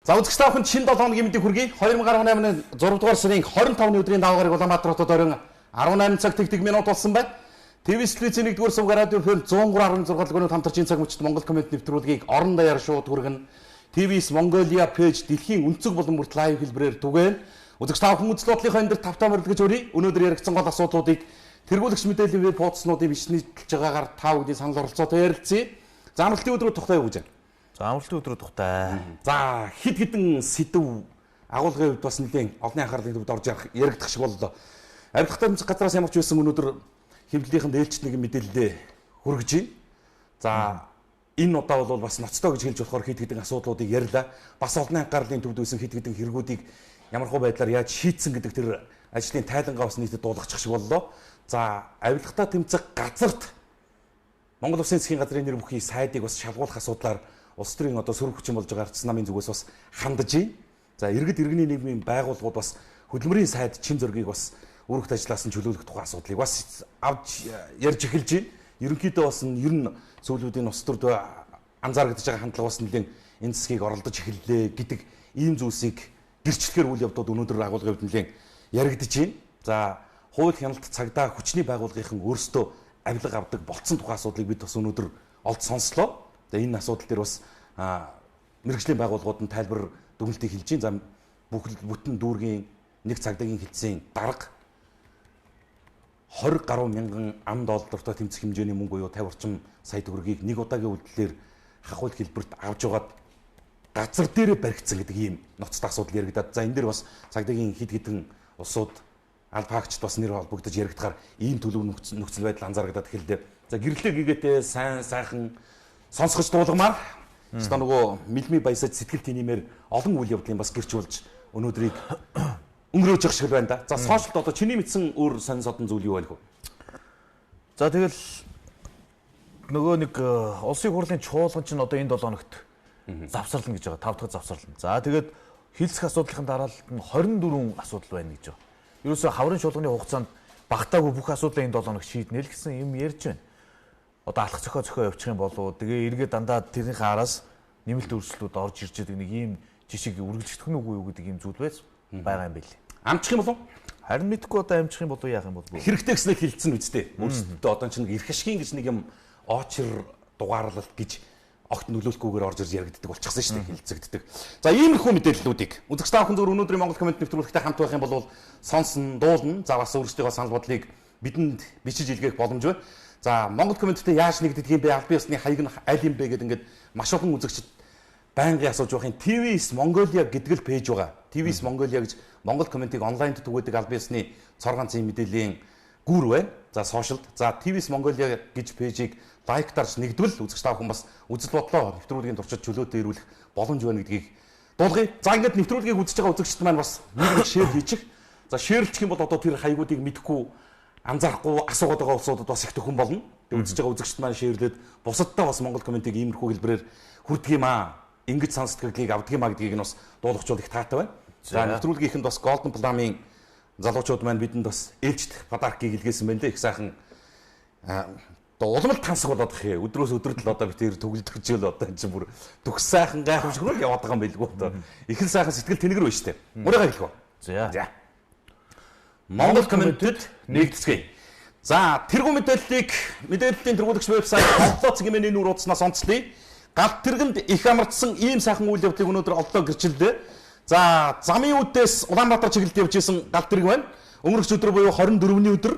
За үзэгч та бүхэнд шинэ 7 хоногийн мэндийг хүргэе. 2018 оны 6 дугаар сарын 25-ны өдрийн даваагарыг Улаанбаатар хотод орон 18 цаг тэгтэг минут болсон байна. ТV студийн 1-р сувг радио хөл 103.6 дэлгүүрийн хамтарчин цаг мөчид Монгол коммент нэвтрүүлгийг орон даяар шууд хүргэн TV's Mongolia пэйж дэлхийн өнцөг болон бүрт лайв хэлбэрээр түгээн. Үзэгч та бүхэн үзэл бодлынхоо энэ төр тавтаа морилгож өрье. Өнөөдөр яригдсан гол асуудлуудыг тэргүүлэгч мэдээллийн веб хуудасуудыг бичнэтлж байгаагаар та бүдний санал оролцоотой ярилцъя. За амралтын өдрөө тухтай юу гэж байна? За амралтын өдрөө тухтай. За хэд хэдэн сэдв агуулгын хувьд бас нэлээд олонний анхаарлын төвд орж яригдах шиг боллоо. Авилгатай тэмцэх газраас ямар ч байсан өнөөдөр хэвлэлийнхэн ээлжид нэгэн мэдээлэлээ хүргэж байна. За энэ удаа бол бас ноцтой гэж хэлж болохоор хэд хэдэн асуудлуудыг ярьлаа. Бас олонний анхаарлын төвд байсан хэд хэдэн хэрэгүүдийг ямархуу байдлаар яаж шийдсэн гэдэг тэр ажлын тайлангаа бас нийтэд дуулгачих шиг боллоо. За авилгатай тэмцэх газарт Монгол Улсын засгийн газрын нэр бүхий сайдыг бас шалгуулах асуудлаар улс төрийн одоо сөрөг хүчин болж байгаа арчс намын зүгээс бас хандаж байна. За иргэд иргэний нийгмийн байгууллагууд бас хөдөлмөрийн сайд чин зөргийг бас өргөх ажлаас нь чөлөөлөх тухай асуудлыг бас авч ярьж эхэлж байна. Ерөнхийдөө бас ер нь сүүлүүдийн улс төрд анзаарэгдэж байгаа хандлага бас нэлээд энэ засгийг оролдож эхэллээ гэдэг ийм зүйлсийг гэрчлэхээр үйл явдууд өнөөдөр агуулгын хувьд нэлээд яригдж байна. За хууль хяналт цагдаа хүчний байгууллагын өөрсдөө авилга авдаг болцсон тухай асуудлыг бид бас өнөөдөр олд сонслоо. За энэ асуудал дээр бас мэргэжлийн байгууллагууд нь тайлбар дүгнэлтийг хэлж байна. За бүтэн дүүргийн нэг цагдаагийн хэлтсийн дарга 20 гаруй мянган $10 тэмцэх хэмжээний мөнгө буюу 50 орчим сая төгрөгийг нэг удаагийн үйлдэлээр хахуйл хэлбэрт авч яваад газар дээрээ баригдсан гэдэг ийм ноцтой асуудал яригдаад. За энэ дээр бас цагдаагийн хэд хэдэн улсууд албаагчд бас нэр холбогдож яригдахаар ийм төлөв нөхцөл байдал анзаарагдаад эхэллээ. За гэрлээ гэгээтэй сайн сайхан сонсгож дуулгамаар өөртөө нөгөө мэлми баясаж сэтгэл тэниймээр олон үйл явдлын бас гэрч болж өнөөдрийг өнгөрөөж явах шиг байна да. За сошиалд одоо чиний мэдсэн өөр сонин содон зүйл юу байх вэ? За тэгэл нөгөө нэг улсын хурлын чуулган чинь одоо энэ 7 хоногт завсарлана гэж байгаа. 5 дахь завсарлана. За тэгээд хилцэх асуудлын дараалалд нь 24 асуудал байна гэж байгаа. Ерөөсөө хаврын чуулганы хугацаанд багтаагүй бүх асуудлыг энэ 7 хоногт шийднэ л гэсэн юм ярьж байна. Одоо алхах зохио явуучих юм болов. Тэгээ эргээд дандаа тэрнийхээ араас нэмэлт өөрчлөлтүүд орж ирж байгаа нэг ийм жишгийг үргэлжлэх нь үгүй юу гэдэг ийм зүйл байгаа юм байл. Амчих юм болов? Харин мэдгүй одоо амчих юм болов яах юм бол хэрэгтэй гэснээр хилцэн үсттэй. Өөрсдөө одоо чинь эрх ашигын гэж нэг юм очир дугаарлалт гэж огт нөлөөлөхгүйгээр орж ирж яригддаг болчихсон шүү дээ, хилцэгддэг. За иймэрхүү мэдээллүүдийг үзэгч та бүхэн зөвхөн өнөөдрийн Монгол коммент нэвтрүүлэгтэй хамт байх юм бол сонсон, дуулна. За бас өөрсдийнхөө санал бодлыг бидэнд бичиж илгээх боломж байна. За Монгол комменттэй яаж нэгддэг юм бэ? Албан ёсны хаяг нь аль юм бэ гэдэг ингээд маш олон үзэгчид байнгын асууж байхын TV's Mongolia гэдэг л пэйж байгаа. TV's Mongolia гэж Монгол комментиг онлайнд түгээдэг албан ёсны цор ганцын мэдээллийн гүр байна. За сошиалд. За TV's Mongolia гэж пэйжийг лайктарч нэгдвэл үзэгч та бүхэн бас үзэл бодлоо нэвтрүүлгийн туршид чөлөөтэй ирүүлэх боломж байна гэдгийг дуулгая. За ингээд нэвтрүүлгийг үзэж байгаа үзэгчд маань бас нэг шеэр хийчих. За шеэрлэх юм бол одоо тэр хаягуудыг мэдэхгүй анзаарахгүй асуугаад байгаа улсуудад бас их төхөн болно. Тэгээ үзэж байгаа үзэгчд маань шеэрлээд бусадтай бас Монгол комментиг иймэрхүү хэлбэрээр хүрдэг юм аа. Ингэж сонсдгийг авдаг юм аа гэдгийг нь бас дуулгачвал их таатай байна. За нэвтрүүлгийнхэнд бас Golden Plum-ын залуучууд маань бидэнд бас ээлжид подаркийг илгээсэн байна лээ. Их сайхан одоо уламжлалт тансаг болоод их өдрөөс өдөрт л одоо би тэр төгөлдөж ийл одоо энэ чинь бүр төгс сайхан гайхамшиг руу яваад байгаа юм билгүй одоо. Их л сайхан сэтгэл тэнэгэр байна шүү дээ. Мөрөөгөө хэлэх үү. За. Монгол комментэд нэгтгэцгээе. За тэргүү мэдээллийн тэргүүлэгч вебсайт онлоо цэгийн нүүр утаснаас онцлоё. Галт тэргэнд их амардсан ийм сайхан үйл явдлыг өнөөдөр олдоо гэрчилдэ. За замын үдээс Улаанбаатар чиглэлд явж исэн галт тэрэг байна. Өнгөрөх өдөр буюу 24-ний өдөр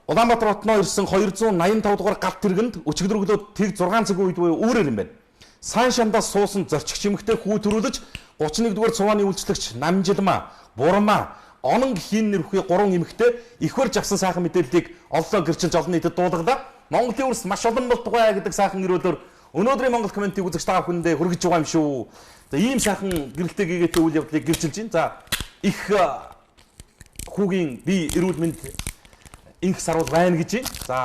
Улаанбаатар хотноо ирсэн 285 дугаар галт тэргэнд өчигдрөглөөд тэг 6 цагийн үед буюу үүрээр юм байна. Сайн шандаас суусан зорчигч эмэгтэй хүү төрүүлж 31 дугаар цувааны үйлчлэгч Намжилмаа, Бурмаа, Онон гхийн нэрхүү 3 эмэгтэй их барьж авсан сайхан мэдээллийг оллоо гэрчилж олон нийтэд дуулгадаа. Монголын өрс маш олон болтугай гэдэг сайхан нэрөөлөөр өнөөдрийн Монгол комментиг үзэгч та бүхэндээ хүргэж байгаа юм шүү. За ийм сайхан гэрэлтэй гээгээтэй үйл явдлыг гэрчилж байна. За их хүүгийн бие эрүүл мэнд инх сарвал байна гэж байна. За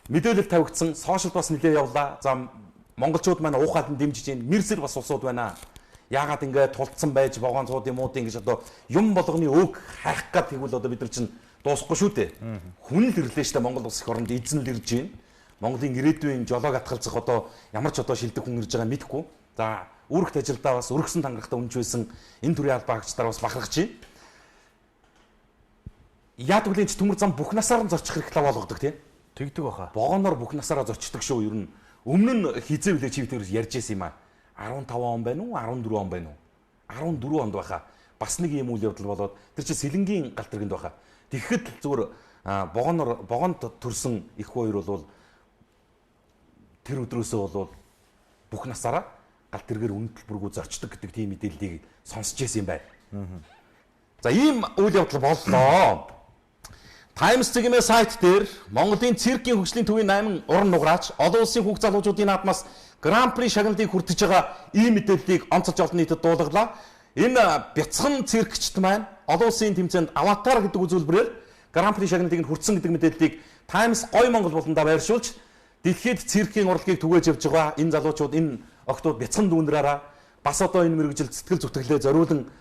мэдээлэл тавигдсан, сошиал бас нэлээ явлаа. За монголчууд маань уухад нь дэмжиж байна. Мэрсэр бас улсууд байна. Яагаад ингээд тулцсан байж вагонцууд юм уу ингэж одоо юм болгоны өг хайх гад тэгвэл одоо бид нар чинь дуусахгүй шүү дээ. Хүн л ирлээ штэ Монгол улс их оронд эзэн л ирж байна. Монголын ирээдүйн жолоог атгалзах одоо ямар ч одоо шилдэг хүн ирж байгаа мэдхгүй. За үүрэгт ажилдаа бас өргөсөн тангарахтаа үнж байсан энэ төрлийн албаагчдаар бас бахархаж байна. Яад гэвэл энэ төмөр зам бүх насаар нь зорчих хэрэгтэй болгодог тийм. Тэгдэг баха. Богоноор бүх насаараа зорчдог шүү. Ер нь өмнө нь хизээ үлээ чи битээр ярьж байсан юм аа. 15 он байна уу? 14 он байна уу? 14 онд баха. Бас нэг юм үйл явдал болоод тэр чинь сэлэнгийн галт тэргэнд баха. Тэгэхэд зүгээр богонд төрсөн их хоёр бол тэр өдрөөсөө бол бүх насаараа галт тэргээр үнэтэл бүргүү зорчдог гэдэг тийм мэдээллийг сонсч байсан юм байна. За ийм үйл явдал боллоо. Times цэгийн сайт дээр Монголын циркийн хөгжлийн төвийн 8 уран нуграач олон улсын хүүхд залуучуудын наадмаас Гран При шагналыг хүртэж байгаа ийм мэдээллийг онцолж олон нийтэд дуулгалаа. Энэ бяцхан циркчт маань олон улсын тэмцээнд аватар гэдэг үзүүлбэрээр Гран При шагналыг хүртсэн гэдэг мэдээллийг Times Гой Монгол болондоо байршуулж дэлхийд циркийн урлагийг түгээж явж байгаа энэ залуучууд энэ октод бяцхан дүүнраараа бас одоо энэ мэрэгжил сэтгэл зүтгэлээ зориулан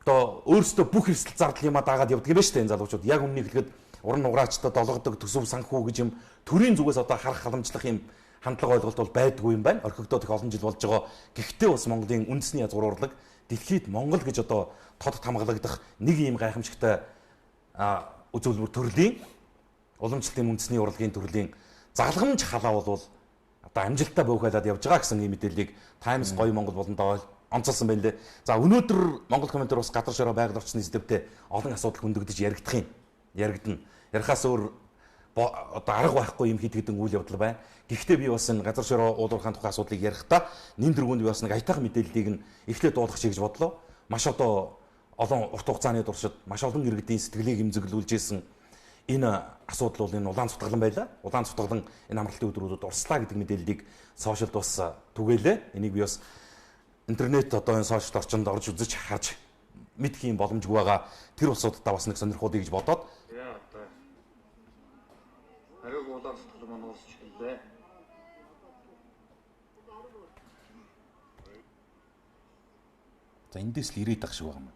одоо өөрсдөө бүх эрсдэл зардал юмаа дагаад явдаг юм байна шүү дээ энэ залуучууд. Яг үннийг хэлэхэд уран нуграачтай долгодог төсөв санхүү гэж юм төрийн зүгээс одоо харах халамжлах юм хандлага ойлголт бол байдгүй юм байна. Орхигдоод их олон жил болж байгаа. Гэхдээ бас Монголын үндэсний язгуур урлаг дэлхийд Монгол гэж одоо тод хамгаалагдах нэг юм гайхамшигтай үзүүлбэр төрлийн уламжлалтын үндэсний урлагийн төрлийн загламж халаа бол одоо амжилттай бөөхөлөд явж байгаа гэсэн ийм мэдээллийг Times Гой Монгол болондоо онцолсон байна лээ. За өнөөдөр Монгол комментээр бас гадар шороо байгаль орчны сэдвтэй олон асуудал хөндөгдөж яригдана. Ярихаас өөр одоо арга байхгүй юм хэд хэдэн үйл явдал байна. Гэхдээ би бас энэ газар шороо уулуурхайн тухай асуудлыг ярихдаа нин дөрвөнд би бас нэг аятайхан мэдээллийг нь эхлээд дуулах чиг гэж бодлоо. Маш одоо олон урт хугацааны туршид маш олон иргэдийн сэтгэлийг хэмзэглүүлж исэн энэ асуудал бол энэ улаан цутгалан байлаа. Улаан цутгалан энэ амралтын өдрүүдэд урслаа гэдэг мэдээллийг сошиалд бас түгээлээ. Энийг би бас интернет одоо энэ сошиал орчинд орж үзэж харж мэдх юм боломжгүй байгаа. Тэр улсуудаа бас нэг сонирхолтой гэж бодоод Хариуг улаан цутгалан маань уусч эхэллээ. за эндээс л ирээд ах шиг байгаа юм.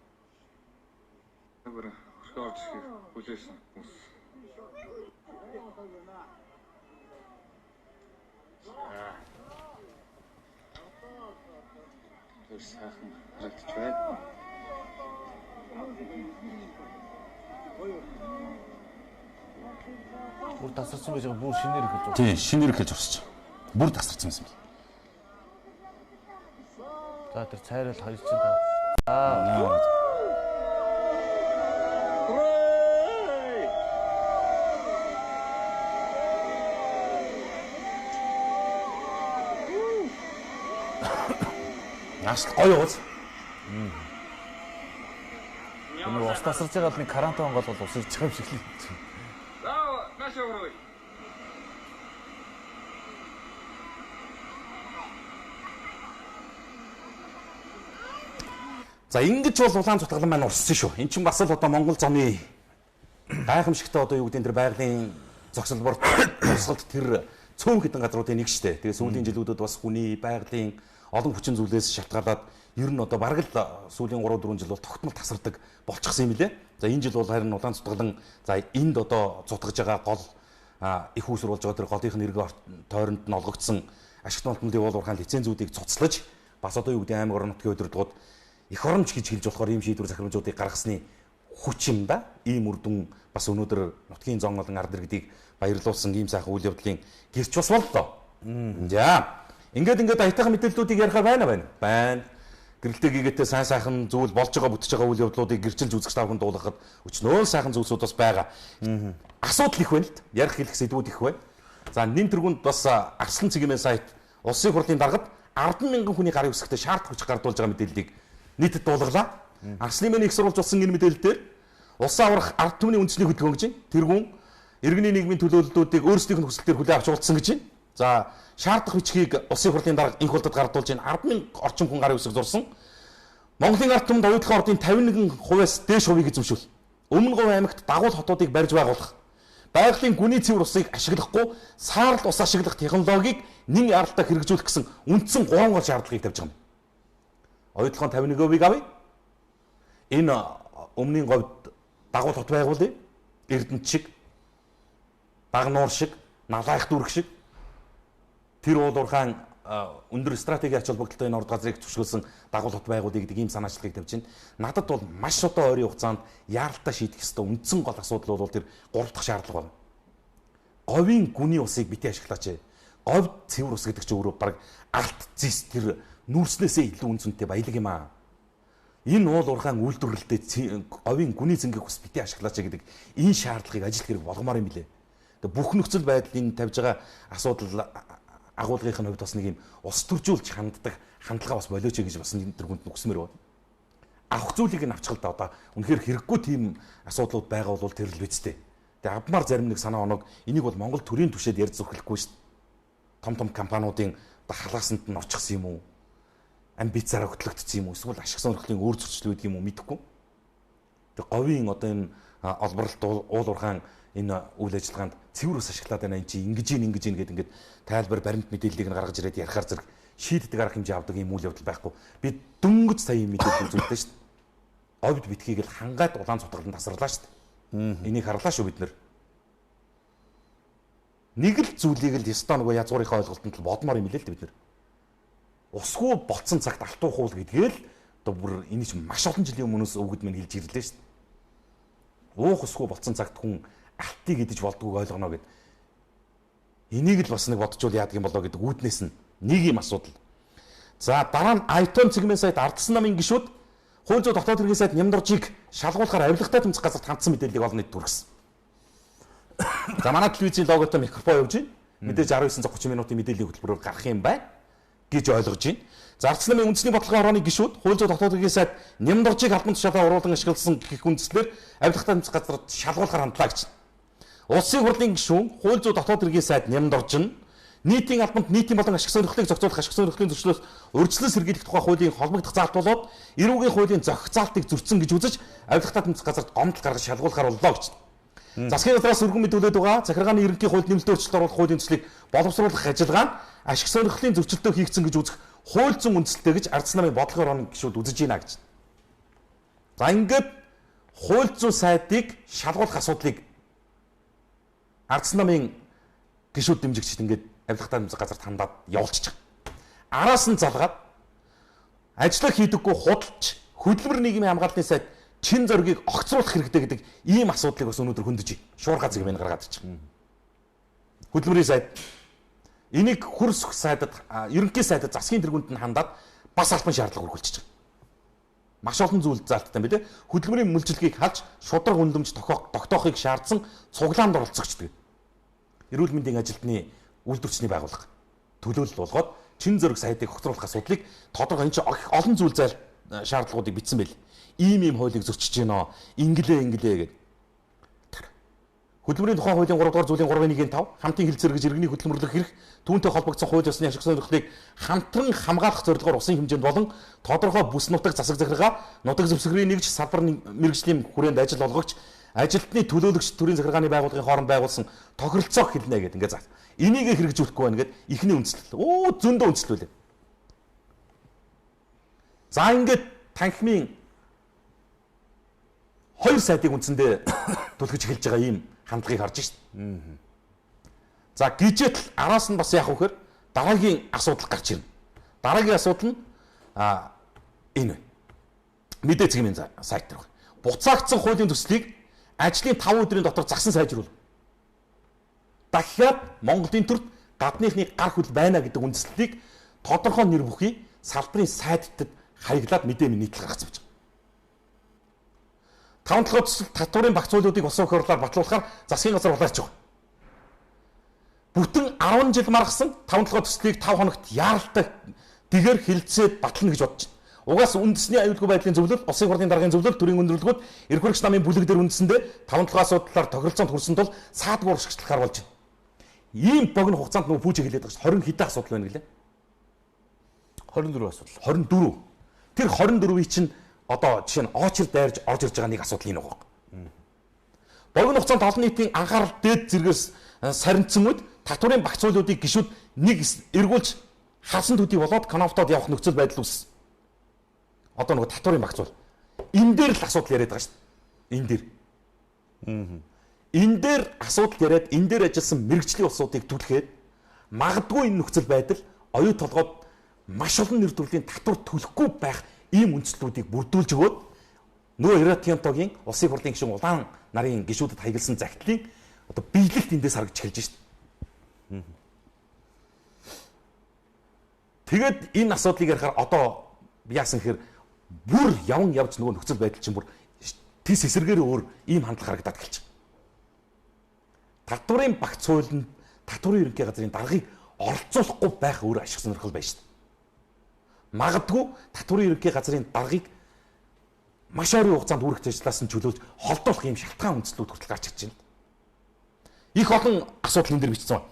Гэр хөшөө орж ирэх хүлээсэн хүмүүс. Тэр сайхан харагдаж байна. Бүр тасарсан байж байгаа бүр шинээр эхэлж байгаа. Тийм, шинээр эхэлж орсож. Бүр тасарсан юм. За тэр цайрал хоёр чинь таа. Наас гоё ууз. Энэ ус тасарч байгаа л нэг карантин гол бол ус ирж байгаа юм шиг л. За нааш өрөө. За ингэж бол улаан цутгалан маань урссан шүү. Эн чинь бас л одоо Монгол зоны гайхамшигтай одоо юу гэдэг тэр байгалийн зогсолбор урсгалт тэр цөөн хэдэн газруудын нэг штэ. Тэгээ сүүлийн жилүүдэд бас хүний байгалийн олон хүчин зүйлээс шалтгаалаад ер нь одоо бараг л сүүлийн 3-4 жил бол тогтмол тасардаг болчихсон юм лээ. За энэ жил бол харин улаан цутгалан за энд одоо цутгаж байгаа гол их үүсвэр болж байгаа тэр голынх нь эргэн тойронд нь олгогдсон ашигт малтмын уулуурхаан лицензүүдийг цуцлаж бас одоо юу гэдэг аймаг орон нутгийн удирдлагууд их оромж гэж хэлж болохоор ийм шийдвэр захирамжуудыг гаргасны хүч юм да. Ийм үр дүн бас өнөөдөр нутгийн зон болон ард иргэдийг баярлуулсан ийм сайхан үйл явдлын гэрч бас боллоо. За ингээд аятайхан мэдээллүүдийг ярихаар байна. Гэрэлтэй гигээтэй сайн сайхан зүйл болж байгаа бүтэж байгаа үйл явдлуудыг гэрчилж үзэх тавханд дуулгахад өчнөө сайхан зүйлсүүд бас байгаа. Асуудал их байна л ярих хэлэх сэдвүүд их байна. За нэн тэргүнд бас арслан цэгийн сайт улсын хурлын даргад 10,000 хүний гарын үсгтээ шаард хүч гардуулж байгаа мэдээллийг нийтэд дуулгалаа. Арслын мэнийг их сурвалж болсон энэ мэдээлэл дээр улсын аврах ард түмний үндэсний хөдөлгөөн гэж байна. Тэргүүн иргэний нийгмийн төлөөллүүдийг өөрсдийнх нь хүсэлтээр хүлээн авч уулзсан гэж байна. За шаардах бичгийг улсын хурлын дарга инх болдод гардуулж байна. 10,000 орчим хүн гарын үсэг зурсан. Монголын ард түмэнд уядлахын ордын 51%-аас дээш хувийг эзэмшүүл. Өмнө говь аймагт дагуул хотуудыг барьж байгуулах. Байгалийн гүний цэвэр усыг ашиглахгүй саарл ус ашиглах технологиг нэн яралтай хэрэгжүүлэх гэсэн үндсэн 3 гол шаардлагыг тавьж байгаа юм. Уядлахын 51%-ийг авъя. Энэ өмнгийн говьд дагуул хот байгуулъя. Эрдэнэт шиг, Багнуур шиг, Налайх дүүрэг шиг тэр уулуурхаан өндөр стратеги ач холбогдолтой энэ орд газрыг зөвшөөрсөн дагуулгат байгуулъя гэдэг ийм санаачлагыг тавьж байна. Надад бол маш одоо ойрын хугацаанд яаралтай шийдэх ёстой үндсэн гол асуудал бол тэр 3 дахь шаардлага байна. Говийн гүний усыг битээ ашиглаач. Говь цэвэр ус гэдэг чинь өөрөө баг алт зис тэр нүүрснээсээ илүү үнцэнтэй баялаг юм аа. Энэ уул уурхайн үйлдвэрлэлтэй говийн гүний зингийн ус битээ ашиглаач гэдэг энэ шаардлагыг ажил хэрэг болгомоор юм билээ. Тэгээ бүх нөхцөл байдлын тавьж байгаа асуудал агуулгын хувьд бас нэг юм ус төржүүлж ханддаг хандлага бас болооч гэж бас энэ төргөнд нүгсмээр байна. Авах зүйлийг нь авчихал да одоо үнэхээр хэрэггүй тийм асуудлууд байгаа бол тэр л үсттэй. Тэгээ авмаар зарим нэг санаа оног энийг бол Монгол төрийн түвшинд ярьж зүрхлэхгүй шүү дээ. Том компаниудын халаасанд нь орчихсон юм уу? Амбицаараа хөтлөгдсөн юм уу? Эсвэл ашиг сонирхлын өөр зөрчил үүд юм уу мэдэхгүй. Тэгээ говийн одоо энэ олборлолт уул уурхайн энэ үйл ажиллагаанд цэвэр ус ашиглаад байна энэ чи ингэж гэдэг ингээд тайлбар баримт мэдээллийг нь гаргаж ирээд ярихаар зэрэг шийддэг арга хэмжээ авдаг юм үйл явдал байхгүй. Би дөнгөж сая юм мэдээлэл үзүүлдэг шүү дээ. Говьд битгийг л хангаад улаан цутгаланд тасарлаа шүү дээ. Энийг харлаа шүү бид нэр. Нэг л зүйлийг л ёстой нөгөө язгуурынхаа ойлголтод л бодмоор юм лээ л дээ бид нэр. Усгүй болцсон цагт алтуухуул гэдгээл одоо бүр энэ ч маш олон жилийн өмнөөс өвгөд минь хэлж ирлээ шүү дээ. Уух усгүй болцсон цагт хүн алтыг идэж болдгоог ойлгоно гэд. Энийг л бас нэг бодчвол яадаг юм болоо гэдэг үүднээс нь нэг юм асуудал. За дараа нь Айтон цэгмэн сайт ардсан намын гишүүд хууль зүйн дотоод хэргийн сайд нямдоржийг шалгуулахаар авилгатай тэмцэх газарт хандсан мэдээллийг олон нийт хүргэсэн. За манай телевизийн логотой микрофон явж байна. Мэдээж 19:30 минутын мэдээллийн хөтөлбөрөөр гарах юм байна гэж ойлгож байна. За ардсан намын үндэсний бодлогын хорооны гишүүд хууль зүйн дотоод хэргийн сайд нямдоржийг албан тушаалаар оруулан ашигласан гэх үндслээр авилгатай тэмцэх газарт шалгуулахаар хандлаа гэж. Улсын хурлын гишүүн хууль зүйн дотоод хэргийн сайд нямдорж нь нийтийн албанд нийтийн болон ашиг сонирхлыг зохицуулах ашиг сонирхлын зөрчлөөс урьдчилан сэргийлэх тухай хуулийн холбогдох заалт болоод эрүүгийн хуулийн зохицаалтыг зөрчсөн гэж үзэж авилгатай тэмцэх газарт гомдол гаргаж шалгуулахаар боллоо гэж. Засгийн газраас өргөн мэдүүлээд байгаа захиргааны ерөнхий хуульд нэмэлт өөрчлөлт оруулах хуулийн төслийг боловсруулах ажиллагаа нь ашиг сонирхлын зөрчилтөд хийгдсэн гэж үзэх хууль зүйн үндсэлтэй гэж ардсан намын бодлогын хорооны гишүүд үзэж байна гэж. За ингээд хууль зүйн сайдыг шалгуулах асуудлыг ардсан намын гишүүд дэмжигчид ингээд авилгатай тэмцэх газарт хандаад явуулчих. Араас нь залгаад ажиллах хийдэггүй худалч хөдөлмөр нийгмийн хамгааллын сайд чин зоригийг огцруулах хэрэгтэй гэдэг ийм асуудлыг бас өнөөдөр хөндөж байна. Шуурга зэг мэн гаргаад ирчих. Хөдөлмөрийн сайд энийг хөрсөх сайдад ерөнхий сайдад засгийн тэргуунд нь хандаад бас албан шаардлага өргөлдөж байгаа. Маш олон зүйл заалттай юм билээ. Хөдөлмөрийн мөлжилгийг халж шудраг үнэлэмж тогтоохыг шаардсан цуглаанд оролцогчдөг. Эрүүл мэндийн ажилтны үйлдвэрчний байгууллага төлөөлөл болгоод чин зориг сайдыг огцруулах асуудлыг тодорхой энэ олон зүйл зайл шаардлагуудыг бичсэн байл. Ийм хуулийг зөрчиж гинөө. Инглээ гэдэг. Хөдөлмөрийн тухай хуулийн 3 дугаар зүйлийн 3.1-5 хамтын хилцээр гэж иргэний хөдөлмөрлөх хэрэг түүнтэй холбогдсон хууль ёсны ашиг сонирхлыг хамтран хамгаалах зорилгоор усын хэмжээнд болон тодорхой бүс нутаг засаг захиргаа нутаг зөвсгөрийн нэгж салбар мэргэжлийн хүрээнд ажил олгогч ажилтны төлөөлөгч төрийн захиргааны байгууллагын хооронд байгуулсан тохиролцоог хэлнэ гэдэг ингээд заа. Энийг хэрэгжүүлэхгүй байна гэдэг ихний үндслэл. Зөндөө үндслэлээ. За ингээд танхимын 2 сайдыг үндсэндээ түлхэж эхэлж байгаа ийм хандлагыг харж шít. За гижэтэл араас нь бас яах вэ гэхээр дараагийн асуудал гарч ирнэ. Дараагийн асуудал нь энэ байна. Мэдээ цэгийн сайт дээр байна. Буцаагдсан хуулийн төслийг ажлын 5 өдрийн дотор засан сайжруулах. Дахиад Монголын төрд гадныхны гар хөл байна гэдэг үндслэлийг тодорхой нэр бүхий салбарын сайдтад хаяглаад мэдээ нийтлэл гаргацсан байна. 5 толгой төсөл татварын багц хуулиудыг улсын хурлаар батлуулахаар засгийн газар улаарч байгаа. Бүтэн 10 жил маргасан 5 толгой төслийг 5 хоногт яаралтай дэгээр хилцээд батлана гэж бодож байна. Угаас үндэсний аюулгүй байдлын зөвлөл, улсын хурлын даргын зөвлөл, төрийн өндөрлөгүүд эрх хөрөгч намын бүлэг дээр үндсэндээ 5 толгой асуудлаар тохиролцоонд хүрсэн тул саадгүй уршигчлахаар болж байна. Ийм богино хугацаанд нөгөө пүүжийг хэлээд байгаа шүү. 20 хэдэн асуудал байна гэлээ. 24 асуудал. 24. Тэр 24-ийг чинь одоо жишээ нь очир дайрж орж ирж байгаа нэг асуудал энэ байгаа. Богино хугацаанд олон нийтийн анхаарал дээд зэргээс сарницсан үед татварын багц хуулиудыг гишүүд нэг эргүүлж хасан төдий болоод конфтод явах нөхцөл байдал үүссэн. Одоо нөгөө татварын багц хууль. Энэ дээр л асуудал яриад байгаа шүү дээ. Энэ дээр. Энэ дээр асуудал яриад энэ дээр ажилласан мэрэгжлийн улсуудыг түлхээд магадгүй энэ нөхцөл байдал оюу толгойд маш олон нэр төрлийн татвар төлөхгүй байх ийм үндслүүдийг бүрдүүлж өгөөд нөгөө Иракийн улсын хурлын гишүүн улаан нарын гишүүдэд хаягдсан загтлын одоо биелэлт эндээс харагдж эхэлж шүү дээ. Тэгээд энэ асуудлыг ярихаар одоо яасан гэхээр бүр явн явж нөгөө нөхцөл байдал чинь бүр тис эсэргээр өөр ийм хандлага харагдаад эхэлж байна. Татварын багц хуулинд татварын ерөнхий газрын даргыг оролцуулахгүй байх өөр ашиг сонирхол байна шүү дээ. Магадгүй татварын ерөнхий газрын даргыг маш ойрын хугацаанд үүрэгт ажилласан чөлөөж холдуулах юм шалтгаан үндслүүд хүртэл гарч ирж байна. Их олон асуудал энэ дэр бичсэн байна.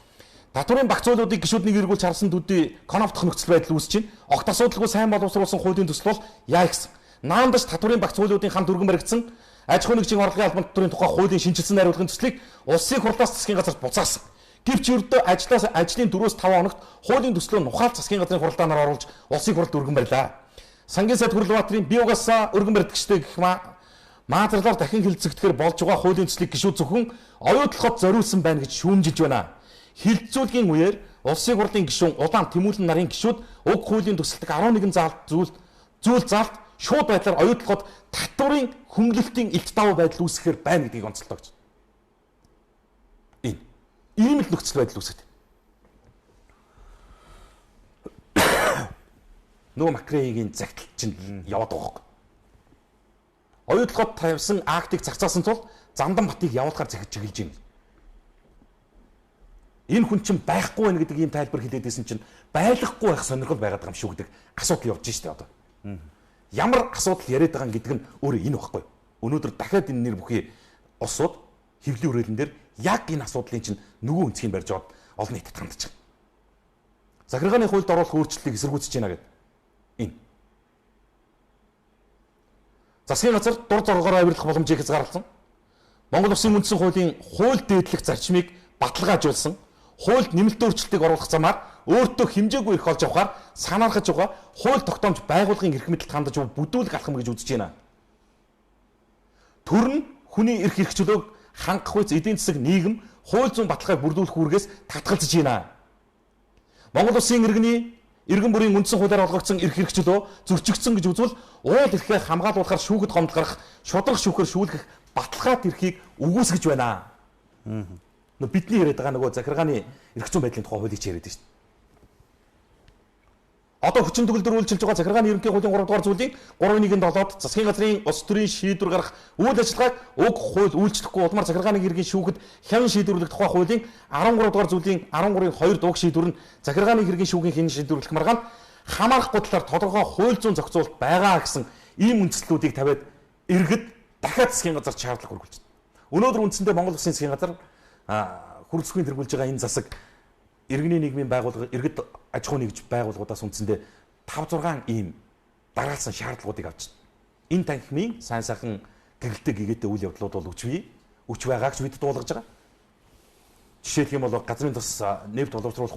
Татварын багц хуулиудыг гишүүднийг эргүүлж харсан төдий конфликт нөхцөл байдал үүсэж байна. Огт асуудалгүй сайн боловсруулсан хуулийн төсөл бол яа гэсэн. Наандаж татварын багц хуулиудын хамт өргөн баригдсан аж ахуйн нэгжийн орлогын албан татварын тухай хуулийн шинжилсэн найруулгын төслийг улсын хурлаас засгийн газарт буцаасан. Гэвч ердөө ажлын 4-5 хоногт хуулийн төслөө нухаал засгийн газрын хуралдаанаар оруулж улсын хуралд өргөн барилаа. Сангийн сайд Хүрлбаатарын бие угаасаа өргөн баригдагчтай гэх маазарлаар дахин хилцэгдэхээр болж байгаа хуулийн төслийг гишүүд зөвхөн оюу толгойд зориулсан байна гэж шүүмжилж байна. Хилцүүлгийн үеэр улсын хурлын гишүүн улаан Тэмүүлэн нарын гишүүд уг хуулийн төсөлтөг 11 зүйл заалт шууд байдлаар оюу толгойд татварын хөнгөлөлтийн илт давуу байдал үүсгэхээр байна гэдгийг онцолдог гэж. Ийм л нөхцөл байдал үүсгэж. Нөгөө Макрейгийн загтал чинь яваад байгаа хөөе. Оюу толгойд тавьсан актыг цацаасан тул Зандан Батыг явуулахаар захиж чиглэж байна. Энэ хүн чинь байхгүй байх гэдэг ийм тайлбар хэлээдсэн чинь байхгүй байх сонирхол байгаад байгаа юм шүү гэдэг асуудал явж штэ одоо. Ямар асуудал яриад байгаа гэдэг нь өөрөө энэ багхгүй. Өнөөдөр дахиад энэ нэр бүхий улсууд хэвлэлийн хүрээлэн дээр яг энэ асуудлын чинь нөгөө үнцгийг барьж аваад олон нийтэд хандж байгаа. Захиргааны хуульд оруулах өөрчлөлтийг эсэргүүцэж байна гэдэг. Энэ. Засгийн газар дур зоргоороо авирлах боломжийг хязгаарласан. Монгол Улсын үндсэн хуулийн хууль дээдлэх зарчмыг баталгаажуулсан. Хуульд нэмэлт өөрчлөлтийг оруулах замаар өөртөө хэмжээгүй эрх олж авахаар санаархаж байгаа хууль тогтоомж байгууллагын эрх мэдэлд хандаж буй бүдүүлэг алхам гэж үзэж байна. Төр нь хүний эрх хэрэгчлөөг хангах үец эдийн засаг нийгэм хууль зүйн баталгааг бүрдүүлэх үүргээс татгалзаж байна. Монгол Улсын иргэн бүрийн үндсэн хуулиар олгогдсон эрх хэрэгчлөө зөрчигдсөн гэж үзвэл уул эрхээ хамгаалуулахар шүүхэд гомдол гарах, шудраг шүүхээр шүүлгэх баталгаат эрхийг үгүйсгэж байна. Бидний яриад байгаа нөгөө захиргааны эрх зүйн байдлын тухай хуулийг яриад байна шүү дээ. Одоо хүчин төгөлдөр үйлчилж байгаа захиргааны ерөнхий хуулийн 3 дугаар зүйлийн 3.1-7-д засгийн газрын улс төрийн шийдвэр гаргах үйл ажиллагааг уг хууль үйлчлэхгүй улмаар захиргааны хэргийн шүүхэд хянан шийдвэрлэх тухай хуулийн 13 дугаар зүйлийн 13-ийн 2 дуг шийдвэр нь захиргааны хэргийн шүүхийн хянан шийдвэрлэх маргаанд хамаарахгүй талаар тодорхой хууль зүйн зохицуулалт байгаа гэсэн ийм үндслүүдийг тавиад иргэд дахиад засгийн газар шаардлага хөргүүлж байна. Өнөөдөр үндсэндээ Монгол Улсын засгийн газар хөрөлцөхийн тэргүүлж байгаа энэ засаг иргэний нийгмийн байгууллага, иргэд аж ахуйн нэгж байгууллагуудаас үндсэндээ 5-6 ийм дараалсан шаардлагуудыг авч байна. Энэ танхимын сайн сайхан гэрэлтэй гэгээтэй үйл явдлууд бол өч байгааг ч бид дуулгаж байгаа. Жишээлх юм бол газрын тус нефт боловсруулах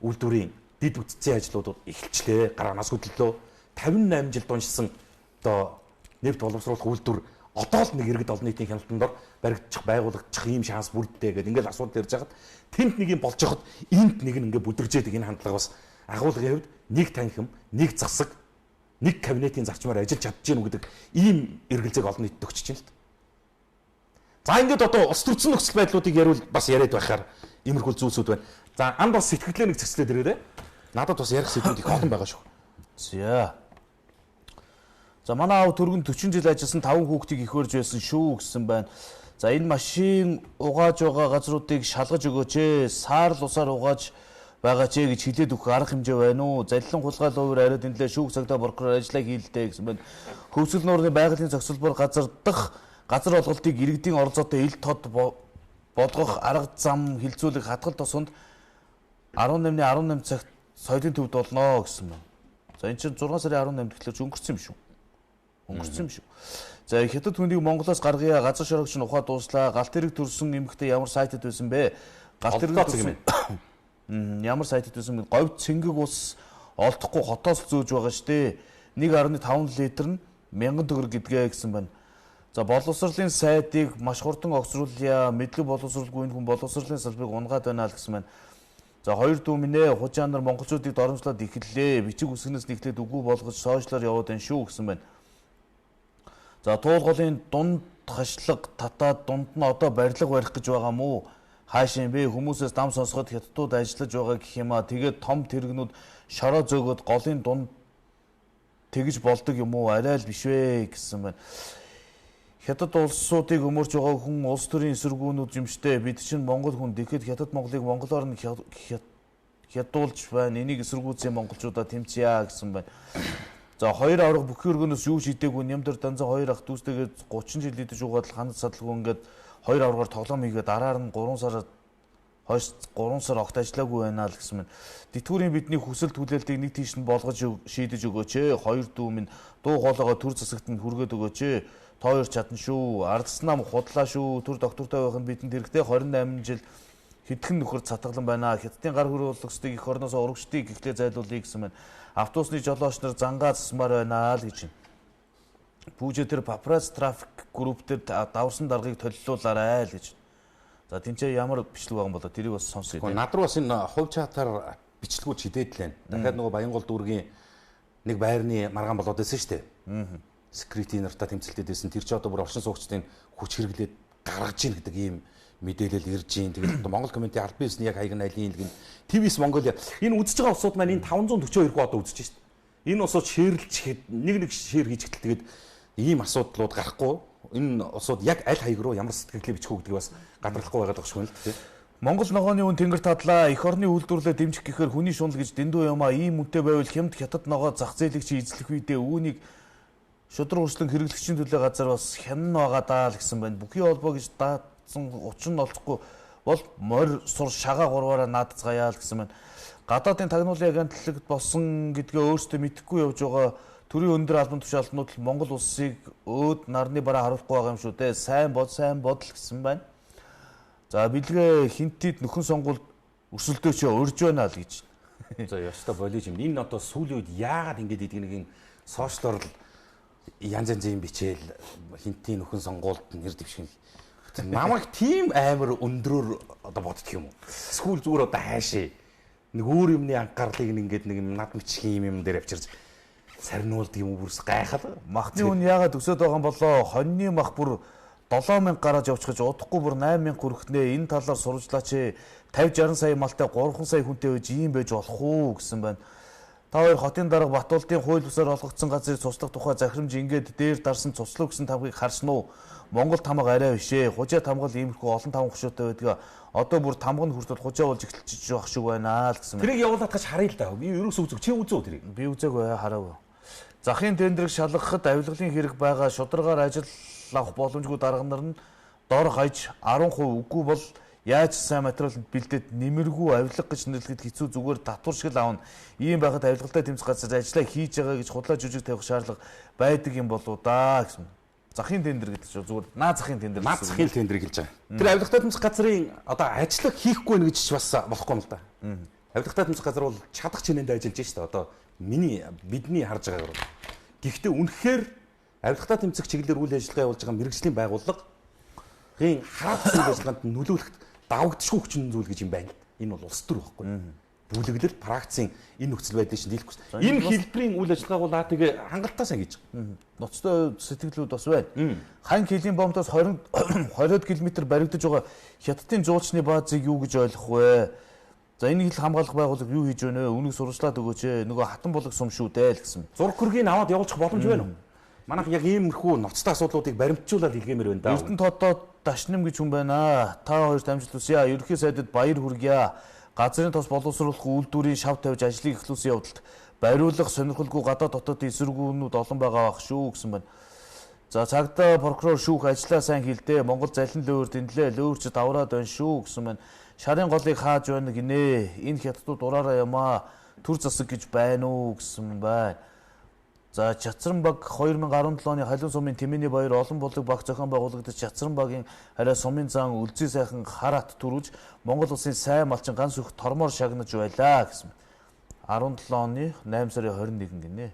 үйлдвэрийн дид үтцийн ажлууд эхэлчлээ. Гараанаас хөдлөлөө 58 жил дуншсан одоо нефт боловсруулах үйлдвэр одоо л нэг иргэд олон нийтийн хяналтанд баригдчих байгуулагдчих ийм шанс бүрддэг гэдэг ингээл асуудал ярьж хагаад тэнд нэг юм болж хахад энд нэг нь ингээ бүдэржээдэг энэ хандлага бас агуулгын хувьд нэг танхим, нэг засаг, нэг кабинетийн зарчмаар ажиллаж чадчихэв гэдэг ийм эргэлзээг олон нийтэд өгч чинь л. За ингээд одоо улс төрчин нөхцөл байдлуудыг яривал бас яриад байхаар иймэрхүү зүйлсүүд байна. За анд бас сэтгэлээ нэг зэгцлээд ирээрээ. Надад бас ярих сэдвүүд их олон байгаа шүү. За манай аав түргэн 40 жил ажилласан 5 хүүхдийг их өрж байсан шүү гэсэн байна. За энэ машин угааж байгаа газруудыг шалгаж өгөөч ээ. Саарл усаар угааж байгаа ч гэж хэлээд өгөх арга хэмжээ байна уу? Залилан хулгайлал өөр ариад энэлээ шүүх цагтаа прокурор ажиллаа хийлдэ гэсэн байна. Хөвсгөл нуурны байгалийн зохицуулбар газар олголтыг иргэдийн оролцоотой ил тод болгох арга зам хилцүүлэх хатгал тосонд 18-18 цагт соёлын төвд болно гэсэн байна. За энэ чинь 6 сарын 18-нд эхлэж өнгөрсөн юм шүү. За хятад хүнийг Монголоос гаргая, газар шорогч нь ухаа дууслаа. Галт хэрэг төрсөн эмэгтэй ямар сайтад байсан бэ? Галт хэрэг төрсөн ямар сайтад байсан бэ? Говьд цэнгэг ус олдохгүй хотоос зөөж байгаа штэ. 1.5 литр нь 1000 төгрөг гэдгээ гэсэн байна. За боловсролын сайдыг маш хурдан огцруулъя. Мэдлэг боловсролгүй энэ хүн боловсролын салбарыг унгаад байна л гэсэн байна. За хоёр дүү минь ээ хужаа нар монголчуудыг доромжлоод эхэллээ. Бичиг үсгнээс нэхлээд үгүй болгож сошиалаар яваад байна шүү гэсэн байна. За туулгын дунд хашлаг татаад дунд нь одоо барилга барих гэж байгаа мó. Хааш юм бэ? Хүмүүсээс дам сонсоход хятадууд ажиллаж байгаа гэх юм аа. Тэгээд том тэрэгнүүд шороо зөөгөөд голын дунд тэгж болдог юм уу? Арай л биш вэ гэсэн байна. Хятад улсуудыг өмөрч байгаа хүн улс төрийн эсэргүүнүүд юм штэ. Бид чинь монгол хүн. Тэгэхэд хятад монголыг монголоор нь хятадуулж байна. Энийг эсэргүүцсэн монголчуудаа тэмцье гэсэн байна. За хоёр авраг бүхий өргөнөөс юу шийдээгүй нямдар данзан хоёр ах дүүстэйгээ 30 жил идэж угаад ханад садалгүй ингээд хоёр аврагаар тоглоом хийгээд дараар нь 3 сар огт ажиллаагүй байна л гэсэн мэт. Дитгүүрийн бидний хүсэл түлээлтийг нэг тийш нь болгож шийдэж өгөөч ээ. Хоёр дүү минь дуу хоолойгоо төр засагт нь хүргээд өгөөч ээ. Та хоёр чадна шүү. Ардснам худлаа шүү. Төр доктортой байх нь бидэнд хэрэгтэй 28 жил хэдхэн нөхөр цатгалан байна. Хятадын гар хөрөөлөгчдийг их орноос урагчдыг ихлэ зайлуулъя гэсэн мэт. Автобусны жолооч нар зангаа засмаар байна л гэж байна. Пүүжэ тэр папрац трафик групп дээр давсан даргаыг толилуулаарай л гэж. За тэнцээ ямар бичлэг байгаа юм болоо тэрийг бас сонсъё. Над руу бас энэ хувь чатаар бичлэгүүд шидээд л байна. Дахиад нөгөө Баянгол дүүргийн нэг байрны маргаан болоод байсан шүү дээ. Секретийн нартаа тэмцэлтэд байсан. Тэр чи одоо бүр оршин суугчдын хүч хэрэглээд гаргаж ийн гэдэг ийм мэдээлэл ирж ийн. Тэгээд Монгол комментийн аль биесний яг хаяг айлын илгэн ТВ-с Монголиа энэ үзэж байгаа усууд маань энэ 542 одоо үзэж шүү дээ. Энэ усууд шеэрлж нэг шеэр хийж эхэлдэг. Тэгээд ийм асуудлууд гарахгүй энэ усууд яг аль хаяг руу ямар сэтгэлээ бичих үү гэдгийг бас гадарлахгүй байгаад байгаа шүү дээ. Монгол ногооны үн тэнгэр тадлаа эх орны үйлдвэрлэлээ дэмжих гэхээр хүний шунал гэж дэндүү юм а ийм үнэтэй байвал хямд хятад ногоо зах зээлийг чи эзлэх үедээ үүнийг шудраг өршлөн хэрэглэгчийн төлөө газар бас хянан байгаа даа л гэсэн байна. Бүхий холбоо гэж даацсан учин олцохгүй бол морь сур шагаа гурваараа наадцгаая л гэсэн байна. Гадаадын тагнуулын агентлагт болсон гэдгээ өөрсдөө мэдэхгүй явж байгаа төрийн өндөр албан тушаалтнууд л Монгол улсыг өөд нарны бараа харуулахгүй байгаа юм шүү дээ. Сайн бодол гэсэн байна. За бэлгээ хинтид нөхөн сонгуульд өрсөлдөөч урьж байна л гэж. За ёстой болиж юм. Энэ одоо сүүлийн үед яагаад ингэж идэг нэг юм сошиалор янз янзын бичээл хинтийн нөхөн сонгуульд нэр дэвшин. Намайг тийм амар өндрөөр одоо боддог юм уу? Эсвэл зүгээр одоо хайшээ. Нэг өөр юмны анхаарлыг ингээд нэг над мчих юм дээр авчирч сарниулдаг юм бүрс гайхал. Махны үн яагаад өсөд байгаа юм болоо? Хоньны мах бүр 7000 гараж явчихж удахгүй бүр 8000 хүрэхнээ энэ талаар сурвалжлаач. 50 60 сая малтай 3 сая хүнтэй байж ийм байж болох уу гэсэн байна. Та хоёр хотын дарга Батуулдын хууль бусаар олгогдсон газрыг цуслах тухай захирамж ингээд дээр дарсан цуслав гэсэн тавгийг харсан уу? Монгол тамга арай бишээ. Хужаа тамгал иймэрхүү олон таван гушуутай байдаг. Одоо бүр тамга нь хүртэл хужаа болж эхэлчихэж байх шиг байна л гэсэн. Тэрийг явуулаад гаж харъя л да. Би ерөөсөө үзэг. Чи үзөө тэрийг? Би үзээгүй хараагүй. Захын тендерийг шалгахад авилгалын хэрэг байгаа шударгаар ажил авах боломжгүй дарга нар нь дор хаяж 10% үгүй бол яаж сайн материал бэлдээд нэмэргүй авилга гэж нэрлэхэд хэцүү зүгээр татвар шиг л аавна. Ийм байхад авилгалтай тэмцэх газар ажиллаа хийж байгаа гэж худлаа жүжиг тавих шаардлага байдаг юм болоо да гэсэн. Захын тендер гэдэг чинь зүгээр наа захын тендер. Наа захын тендер хэлж байгаа. Тэр авилгатай тэмцэх газрын одоо ажлыг хийхгүй нэ гэж бас болохгүй юм л да. Авилгатай тэмцэх газар бол чадах чинээнд ажиллаж шүү дээ. Одоо бидний харж байгаагаар. Гэхдээ үнэхээр авилгатай тэмцэх чиглэлээр үйл ажиллагаа явуулж байгаа мэрэгжлийн байгууллагын хаацсан ажиллагаанд нөлөөлөхөд давагдшгүй хүчин зүйл гэж юм байна. Энэ бол улс төр байхгүй. Бүлэглэл практикийн энэ нөхцөл байдлыг чинь дийлэхгүй. Энэ хэлбэрийн үйл ажиллагааг бол тэгээ хангалттай сайн гэж. Ноцтой сэтгэлүүд бас байна. Хан хилийн бомбоос 20 км баригдаж байгаа хятадын жуулчны баазыг юу гэж ойлгох вэ? За энэ хил хамгаалах байгууллага юу хийж байна вэ? Үнийг сурвалжлаад өгөөч ээ. Нөгөө хатан булаг сум шүү дээ л гэсэн. Зураг хөргийг аваад явуулчих боломж байна уу? Манайх яг иймэрхүү ноцтой асуудлуудыг баримтжуулаад хэлгэмээр байна да. Эрдэнэ тодод дашнам гэж хүн байна. Та хоёрт амжилтуулъя. Ерөнхий сайдад баяр хүргье. Газрын тос боловсруулах үйлдвэрийн шав тавьж ажлыг эхлүүлсэн явдалд бариулах сонирхолгүй гадаад дотоодын эсэргүүнүүд олон байгаа бах шүү гэсэн байна. За цагдаа прокурор шүүх ажиллаа сайн хийлдэ. Монгол залин лөөр дэнлээ. Лөөрч давраад байна шүү гэсэн байна. Шарын голыг хааж байна гинэ. Энэ хятадууд ураараа ямаа. Түр засаг гэж байна уу гэсэн байна. За Чацранбаг 2017 оны халуун сумын Тэмээний баяр олон булаг баг зохион байгуулагдаж Чацранбагийн арай сумын зан үлзий сайхан харат төрүүлж Монгол улсын сайн малчин ганц их тормоор шагнаж байлаа гэсэн. 17 оны 8 сарын 21 гинэ.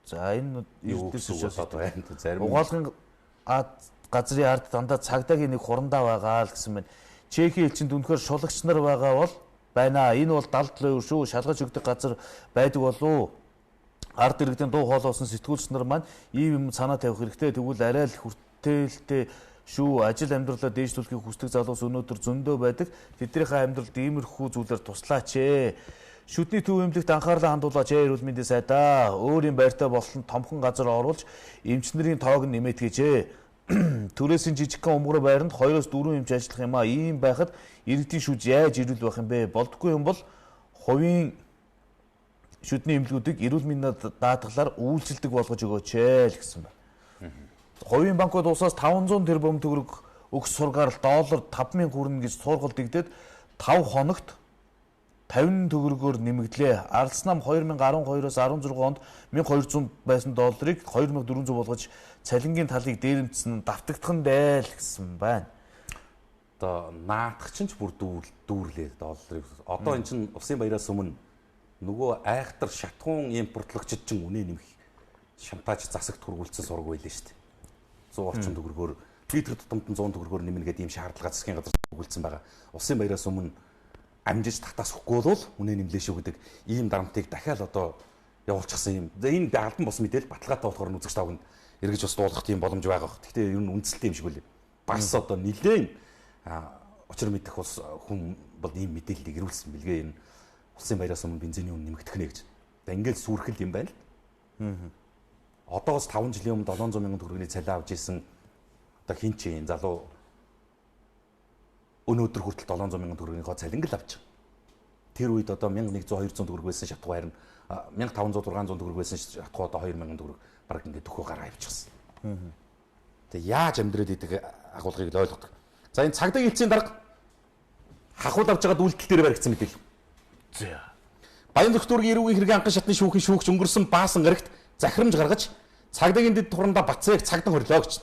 За энэ эрдэнэс байна. Зарим угаалгын газрын ард дандаа цагдаагийн нэг хурандаа байгаа л гэсэн байна. Чехийн элчинд үнэхээр шулагч нар байгаа бол байна. Энэ бол далд луур шүү. Шалгаж өгдөг газар байдаг болов. Ард иргэдийн дуу хоолойсон сэтгүүлч нар маань ийм юм санаа тавих хэрэгтэй. Тэгвэл арай л хүртээлтэй шүү. Ажил амьдралаа дээшлүүлэхийг хүсдэг залуус өнөөдөр зөндөө байдаг. Тэднийхээ амьдралд иймэрхүү зүйлээр туслаач ээ. Шүдний төв эмнэлэгт анхаарлаа хандуулаач ээ. Эрүүл мэндийн сайдаа. Өөрийн байртай болсон томхон газар оруулж эмчнэрийн тоог нь нэмээд гэжээ. Түрээсийн жижигхэн өмгөр байранд 2-4 эмч ажиллах юм а. Ийм байхад иргэдийн шүд яаж ирүүл байх юм бэ? Болдгүй юм бол хувийн шүдний эмнэлгүүдийг эрүүл мэндийн даатгалаар үйлчилдэг болгож өгөөч ээ л гэсэн байна. Хувийн банкуд усаас 500 тэрбум төгрөг өгс сургаар доллар 5000 хүрнэ гэж сургалт игдээд 5 хоногт 50 төгрөгөөр нэмэгдлээ. Ардс нам 2012-оос 16 онд 1200 байсан долларыг 2400 болгож цалингийн талыг дээрэмдсэн давтагдхан дээл гэсэн байна. Одоо наадах чинь ч бүр дүүрлээ долларыг. Одоо эн чинь усын баяраас өмнө нөгөө айхтар шатхуун импортлогчид чинь үнэ нэмэх шантаж засагт хүргүүлсэн сураг байлаа шүү дээ. 100 орчим төгрөгөөр литр тутамд 100 төгрөгөөр нэмнэ гэдэг ийм шаардлага засгийн газар хүргүүлсэн байгаа. Усын баяраас өмнө амжиж татаас өгөхгүй бол үнэ нэмлээ шүү гэдэг ийм дарамтыг дахиад одоо явуулчихсан юм. Энэ албан бус мэдээлэл баталгаатай болохоор үзэгч тавганд эргэж бас дуулах тийм боломж байгаа. Гэхдээ ер нь үндэслэлтэй юм шиг үлээ. Бас одоо нэлээд учир мэдэх бас хүн бол ийм мэдээллийг ирүүлсэн билгээ энэ улсын баяраас өмнө бензиний үн нэмэгдэх нэ гэж. За ингээд сүрхэл юм байна л. Одоос 5 жилийн өмнө 700 мянган төгрөгийн цалин авч ирсэн одоо хин ч юм залуу өнөөдөр хүртэл 700 мянган төгрөгийн цалин л авч байгаа. Тэр үед одоо 1100 200 төгрөг байсан шатхуу харин 1500 600 төгрөг байсан шатхуу одоо 2000 төгрөг баг ингээд төхөө гараа авчихсан. Тэгээ яаж амьдраад идэх агуулгыг л ойлгодог. За энэ цагдаа хэлцийн дарга хахуул авч байгаад үйлдэл дээр баригдсан мэдээлэл. За. Баян докторгийн эрүүгийн хэргийн анхан шатны шүүхийн шүүгч өнгөрсөн баасан гарагт захирамж гаргаж цагдаагийн дэд турандаа Батцайг цагдан хориглоо гэж.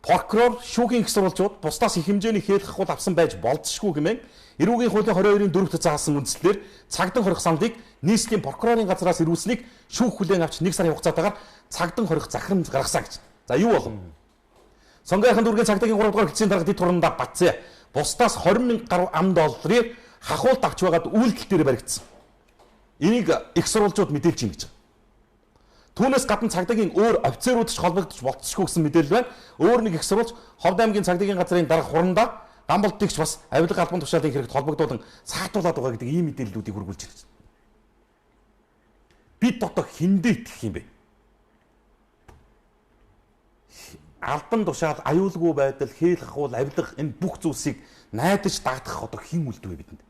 Прокурор шүүхийн их сурвалжууд бусдаас их хэмжээний хээлх хахуул авсан байж болзошгүй хэмээн эрүүгийн хуулийн 22-ийн 4-т заасан үндслээр цагдан хорих саналыг нийслэлийн прокурорын газраас ирүүлсэнийг шүүх хүлээн авч 1 сарын хугацаатаагаар цагдан хорих захирамж гаргасан гэж. За юу болов? Сонгойхон дүүргийн цагдаагийн 3 дугаар хэлцээний дарга дэд турандаа Батцай бусдаас 20,000 гаруй ам долларыг хахуулт авч байгаад үйлдэл дээр баригдсан. Энийг их сурвалжууд мэдээлж юм гэж. Түүнээс гадна цагдаагийн өөр офицерууд ч холбогдож болцсохгүй гэсэн мэдээлэл байна. Өөр нэг их сурвалж Ховд аймгийн цагдаагийн газрын дарга хурандаа Гамболтыг ч бас авилга албан тушаалын хэрэгт холбогдуулан саатуулаад байгаа гэдэг ийм мэдээллүүдийг хүргүүлж байна. Бид одоо хиндэ итгэх юм бэ? Албан тушаал, аюулгүй байдал, хeel хахуул, авилга энэ бүх зүйлсийг найдаж даатгах одоо хэн үлдвэ бидэнд?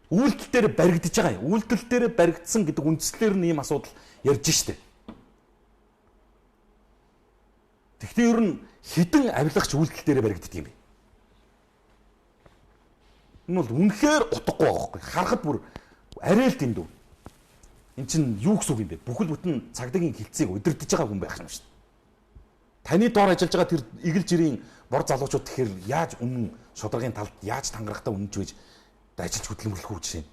Үйлдэл дээр баригдаж байгаа юм. Үйлдэл дээр баригдсан гэдэг үндслээр нь ийм асуудал ярьж штэ. Тэгэхдээ ер нь хідэн авилгач үйлдэл дээр баригддаг юм бэ? Энэ бол үнэхээр утгагүй байгаа байхгүй. Харахад бүр арай л дэндүү. Эн чинь юу гэсэн үг юм бэ? Бүхэл бүтэн цагдаагийн хилцээг удирдах байгаа хүн байх юм шүү дээ. Таны доор ажиллаж байгаа тэр игэл жирийн бор залуучууд тэгэхээр яаж үнэн шударгын талд яаж тангарахтаа үнэнж байж ажиллаж хөдөлмөрлөх үү жишээ.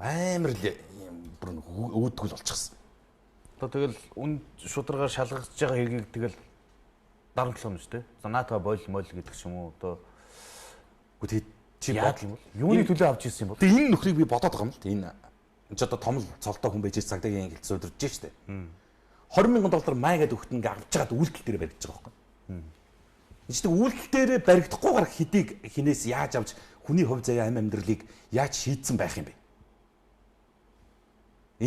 Амар л бүр өөдгөл болчихсон. Одоо тэгэл үн шударгаар шалгаж байгаа хэргийг тэгэл дарамтлах юм шүү дээ. За наатаа бойл гэдэг ч юм уу одоо чи бодол юм бол юуны төлөө авч ирсэн юм бол. Тэгээ энэ нөхрийг би бодоод байгаа юм л. Энэ ч одоо том л цолтой хүн байж цагдаагийн хилцээ өдөрж штэ. 20,000 доллар майгаад өгт ингээ авч чагаад үйлдэл дээр баригдаж байгаа байхгүй. Эцэг үйлдэл дээр баригдахгүйгээр хэдийг хинээс яаж авч хүний хувь заяа амьдралыг яаж шийдсэн байх юм бэ?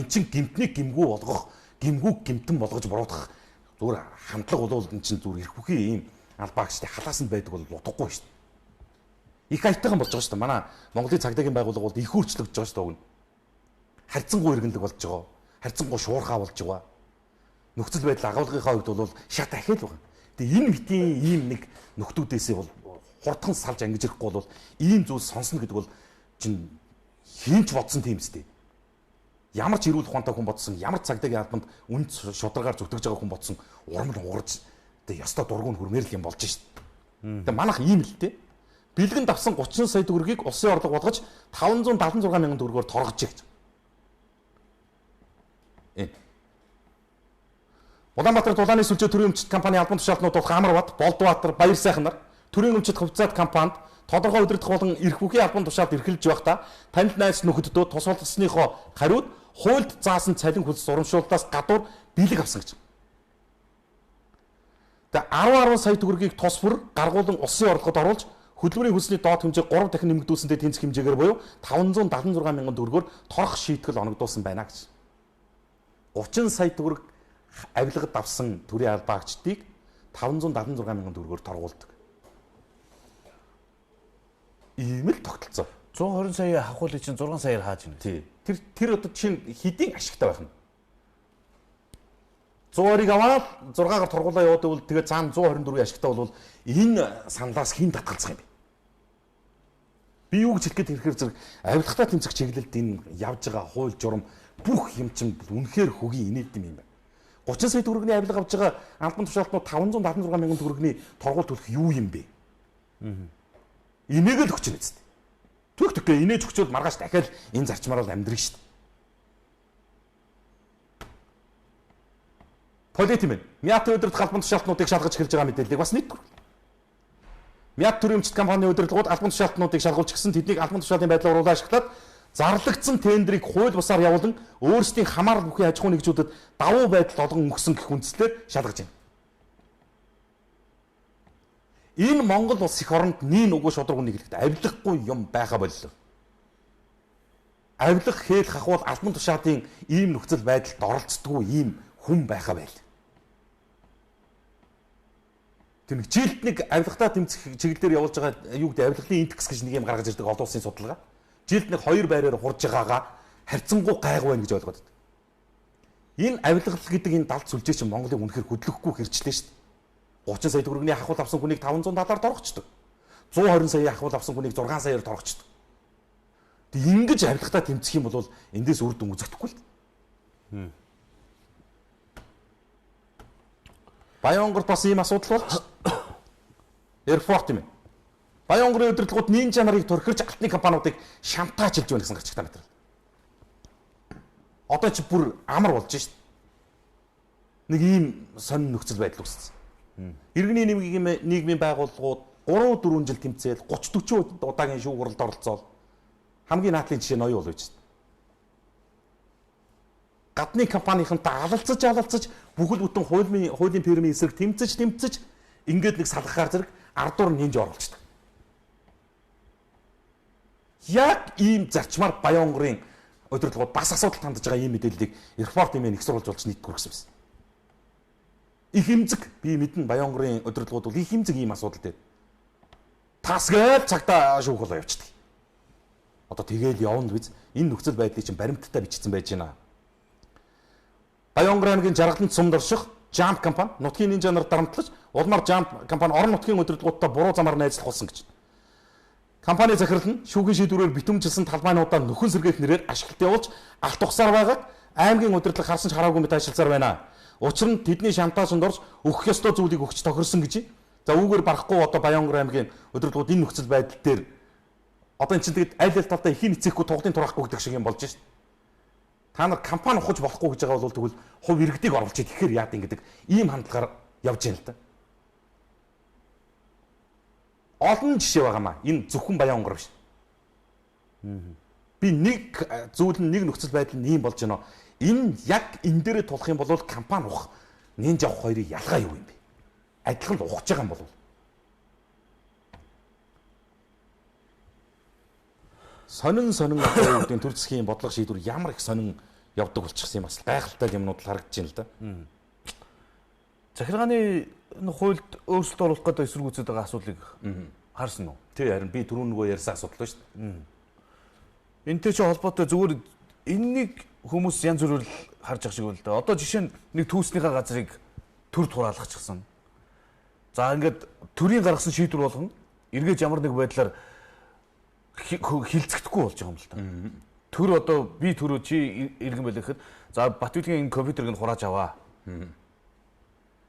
Эн чин гимтнийг гимгүү болгох, гимгүүг гимтэн болгож буруутгах зүгээр хандлага болвол эн чин зүгээр ирэх бүхий ийм албаагчтай халаасан байдаг бол утгагүй шүү дээ. Их айтайхан болж байгаа шүү дээ. Манай Монголын цагдаагийн байгууллага бол их өөрчлөгдөж байгаа шүү дээ. Харьцангуй иргэнлэг болж байгаа. Харьцангуй шуурхаа болж байгаа. Нөхцөл байдал агуулгынхаа хувьд бол шат ахиад байгаа. Тэгээ энэ битийн ийм нэг нөхдүүдээсээ бол хурдхан салж ангиж ирэхгүй бол ийм зүйл сонсно гэдэг бол чин хийнч бодсон тийм үстэй. Ямар ч эрүүл ухаантай хүн бодсон, ямар цагдаагийн албанд үнд шударгаар зүтгэж байгаа хүн бодсон урам угарж тэгээ ёстой дургуун хөрмээр л юм болж шít. Тэгээ манайх ийм л дээ. Бэлгэн давсан 30 сая төгрөгийг улсын орлого болгож 576 мянган төгрөгөөр торгож гэж. Улаанбаатар дулааны сүлжээ төрийн өмчт компани албан тушаалтнууд болох Амарбат, Болдбаатар, Баяр сайхан нар төрийн өмчит хувьцаат компанид тодорхой удирдах болон эрх бүхий албан тушаалд эрхэлж байхдаа танил найз нөхөддөө тусгалтсныхоо хариуд хуульд заасан цалин хөлс урамшууллаас гадуур бэлэг авсан гэж. Тэгээ 10 сая төгрөгийг тос бүр гаргуулan улсын орлогод оруулж хөдөлмөрийн хөлсний доод хэмжээг 3 дахин нэмэгдүүлсэнтэй тэнцэх хэмжээгээр буюу 576 мянган төгрөгөөр торох шийтгэл оногдуулсан байна гэж. 30 сая төгрөг авилгад авсан төрийн албаагчдыг 576 мянган төгрөгөөр торгуулдаг. Ийм л тогтолцоо. 120 сая хавхуулыг чинь 6 саяар хааж байна. Тий. Тэр одоо чинь хэдийн ашигтай байх нь. 100-ыг аваад 6-аар торгуулаа явуулдаг бол тэгээ цаана 124 ашигтай бол энэ саналаас хэн татгалзах юм бэ? Би юу гэж хэлэх гээд ирэхээр зэрэг авилгатай тэмцэх чиглэлд энэ явж байгаа хууль журам бүх юм чинь үнэхээр хөгийн инээдэм юм байна. 30 сая төгрөгийн авилга авж байгаа албан тушаалтнууд 576 мянган төгрөгийн торгуул төлөх юу юм бэ? Энийг л өгч нэз. Түгтгөө инээж өгчөөд маргааш дахиад энэ зарчмаар л амьдрэх шүү дээ. Полит юм. Мят удирдах албан тушаалтнуудыг шалгаж эхэлж байгаа мэдээллийг бас нийт. Мят төрийн өмчит компанийн удирдлагууд албан тушаалтнуудыг шалгуулж гисэн тэднийг албан тушаалын байдлаар уруулаа ашиглаад зарлагдсан тендерийг хууль бусаар явуулан өөрсдийн хамаарал бүхий аж ахуй нэгжүүдэд давуу байдал олгон өгсөн гэх үндслээр шалгаж байна. Энэ Монгол улс их оронд нийн угуу шудраг үнийг хэлэхэд авилгахгүй юм байха боллоо. Авилга хээл хахуул албан тушаалын ийм нөхцөл байдалд оролцдоггүй ийм хүн байха байл. Тэр нэг жилд нэг авилгатаа тэмцэх чиглэлээр явуулж байгаа юу гэдэг авилгын индекс гэж нэг юм гаргаж ирдэг олон улсын судалгаа. Жилд нэг 2 байраар хурж байгаагаа харьцангуй гайгүй байна гэж ойлгоод байна. Энэ авилгал гэдэг энэ далд сүлжээ чинь Монголыг үнэхээр хөдлөхгүй хэрчлээ шүү дээ. 30 сая төгрөгийн ахвал авсан хүнийг 570-аар торгочдөг. 120 сая ахвал авсан хүнийг 6 саяар торгочдөг. Тэг ингэж авилгатаа тэмцэх юм бол эндээс үр дүн үзэгдэхгүй л. Баянгорт бас ийм асуудал болж Airport юм. Баянгорын удирдлагууд нин чанарыг төрхөрч алтны компаниудыг шантаажлж байна гэсэн гарчигтай материал. Одоо чи бүр амар болж шít. Нэг ийм сонин нөхцөл байдал үүссэн. Иргэний нийгмийн байгууллагууд 3-4 жил тэмцээл 30-40 удаагийн шүүгуралд оролцоол хамгийн наадлын жишээ ноён бол байж шít. Гадны компанийнхантай алалцаж бүхэл бүтэн хуулийн фирмийн эсрэг тэмцэж ингээд нэг салгахаар зэрэг ардуур нинж оруулцдаг. Яг ийм зарчмаар Баянгорын удирдлагууд бас асуудал хандж байгаа ийм мэдээллийг Airport имэн их сурвалж болж нийт хүргэсэн байсан. Их хэмзэг би мэднэ Баянгорын удирдлагууд бол их хэмзэг ийм асуудал дээр. Тасгээл цагтаа шүүх болоо явчихдаг. Одоо тэгээл явна биз энэ нөхцөл байдлыг чинь баримттай бичсэн байж байна. Баянгор аймгийн жаргаланд сумд орших Jump компани нутгийн нин жанр дарамтлаж улмаар Jump компани орон нутгийн удирдлагуудтай буруу замаар найзлах болсон гэж. Компани захирал нь шүүхийн шийдвэрээр битүүмжилсэн талбайнуудаа нөхөн сэргээх нэрээр ашиглалт явуулж алт тухсаар байгаад аймгийн удирдлага харсан ч хараагүй мэт ажилласаар байна. Учир нь тэдний шантаажинд орж өгөх ёстой зүйлийг өгч тохирсон гэж. За үүгээр барахгүй одоо Баянгор аймгийн удирдлагууд энэ нөхцөл байдал дээр одоо эн чинь тэгээд аль аль талдаа ихийн эцээхгүй тугдын турахгүй гэдэг шиг юм болж шít. Та нар компани ухаж болохгүй гэж байгаа бол тэгвэл хувь иргэдийг оруулж ихээр яад ингэдэг ийм хандлагаар явж яана л да. Олон жишээ байгаамаа. Энэ зөвхөн Баянгор биш. Би нэг зүйл нэг нөхцөл байдал нь ийм болж байна. Энэ яг энэ дээрээ тулах юм бол компани ухах нинж авах хоёрыг ялгаа юу юм бэ? Адилхан л ухаж байгаа юм бол. Сонин одоо үеийн төр засгийн бодлого шийдвэр ямар их сонин явдаг болчихсон юм бас гайхалтай юмнууд л харагдаж байна л да. Захиргааны хуульд өөрчлөлт оруулах гэдэг эсэргүүцэд байгаа асуудлыг харсан уу? Тий, харин би түрүүн нөгөө ярьсан асуудал ба шүү дээ. Энтэй ч холбоотой зүгээр энэнийг хүмүүс янз бүрээр харж байгаа шиг байна л да. Одоо жишээ нь нэг түүснийхээ газрыг төр тураалгачихсан. За ингээд төрийн гаргасан шийдвэр болгоно. Эргэж ямар нэг байдлаар хилцэгдэхгүй болж байгаа юм л да. Төр одоо би төрөө чи иргэн байлаа гэхэд за Батүлгийн энэ компьютерыг нь хурааж аваа.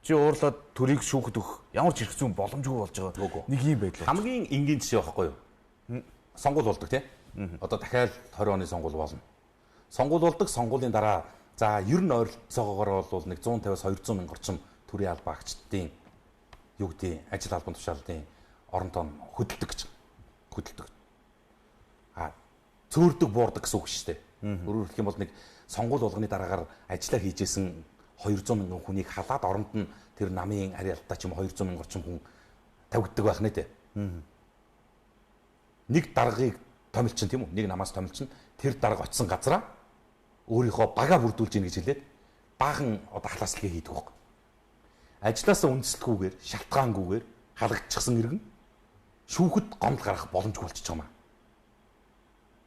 Чи уурлаад төрийг шүүхэд өгөх ямар ч хэрэгцээ боломжгүй болж байгаа. Нэг юм байдлаа. Хамгийн энгийн жишээ байхгүй юу? Сонгуул болдог тий. Одоо дахиад 20 оны сонгуул болно. Сонгуул болдог, сонгуулийн дараа за ер нь ойролцоогоор бол нэг 150-200 мянга орчим төрийн албаагчдын юу гэдэг ажил албан тушаалын оронтоо хөдөлдөг гэж. Хөдөлдөг. Цөөрдөг буурдаг гэсэн үг шүү дээ. Өөрөөр хэлэх юм бол нэг сонгуул болгоны дараагаар ажиллаа хийжсэн 200 мянган хүнийг халаад оронд нь тэр намын ариалтаа ч юм 200 мянган орчим хүн тавигддаг байх нэ тэ. Нэг даргыг томилчин тийм үү? Нэг намаас томилчин тэр дарга очисон газараа өөрийнхөө бага бүрдүүлж ийн гэж хэлээд баахан одоо халааслага хийдэг байхгүй. Ажлаасаа үндэслэхгүйгээр, шалтгаангүйгээр халагдчихсан иргэн шүүхэд гомдол гарах боломжгүй болчихж байгаа юм.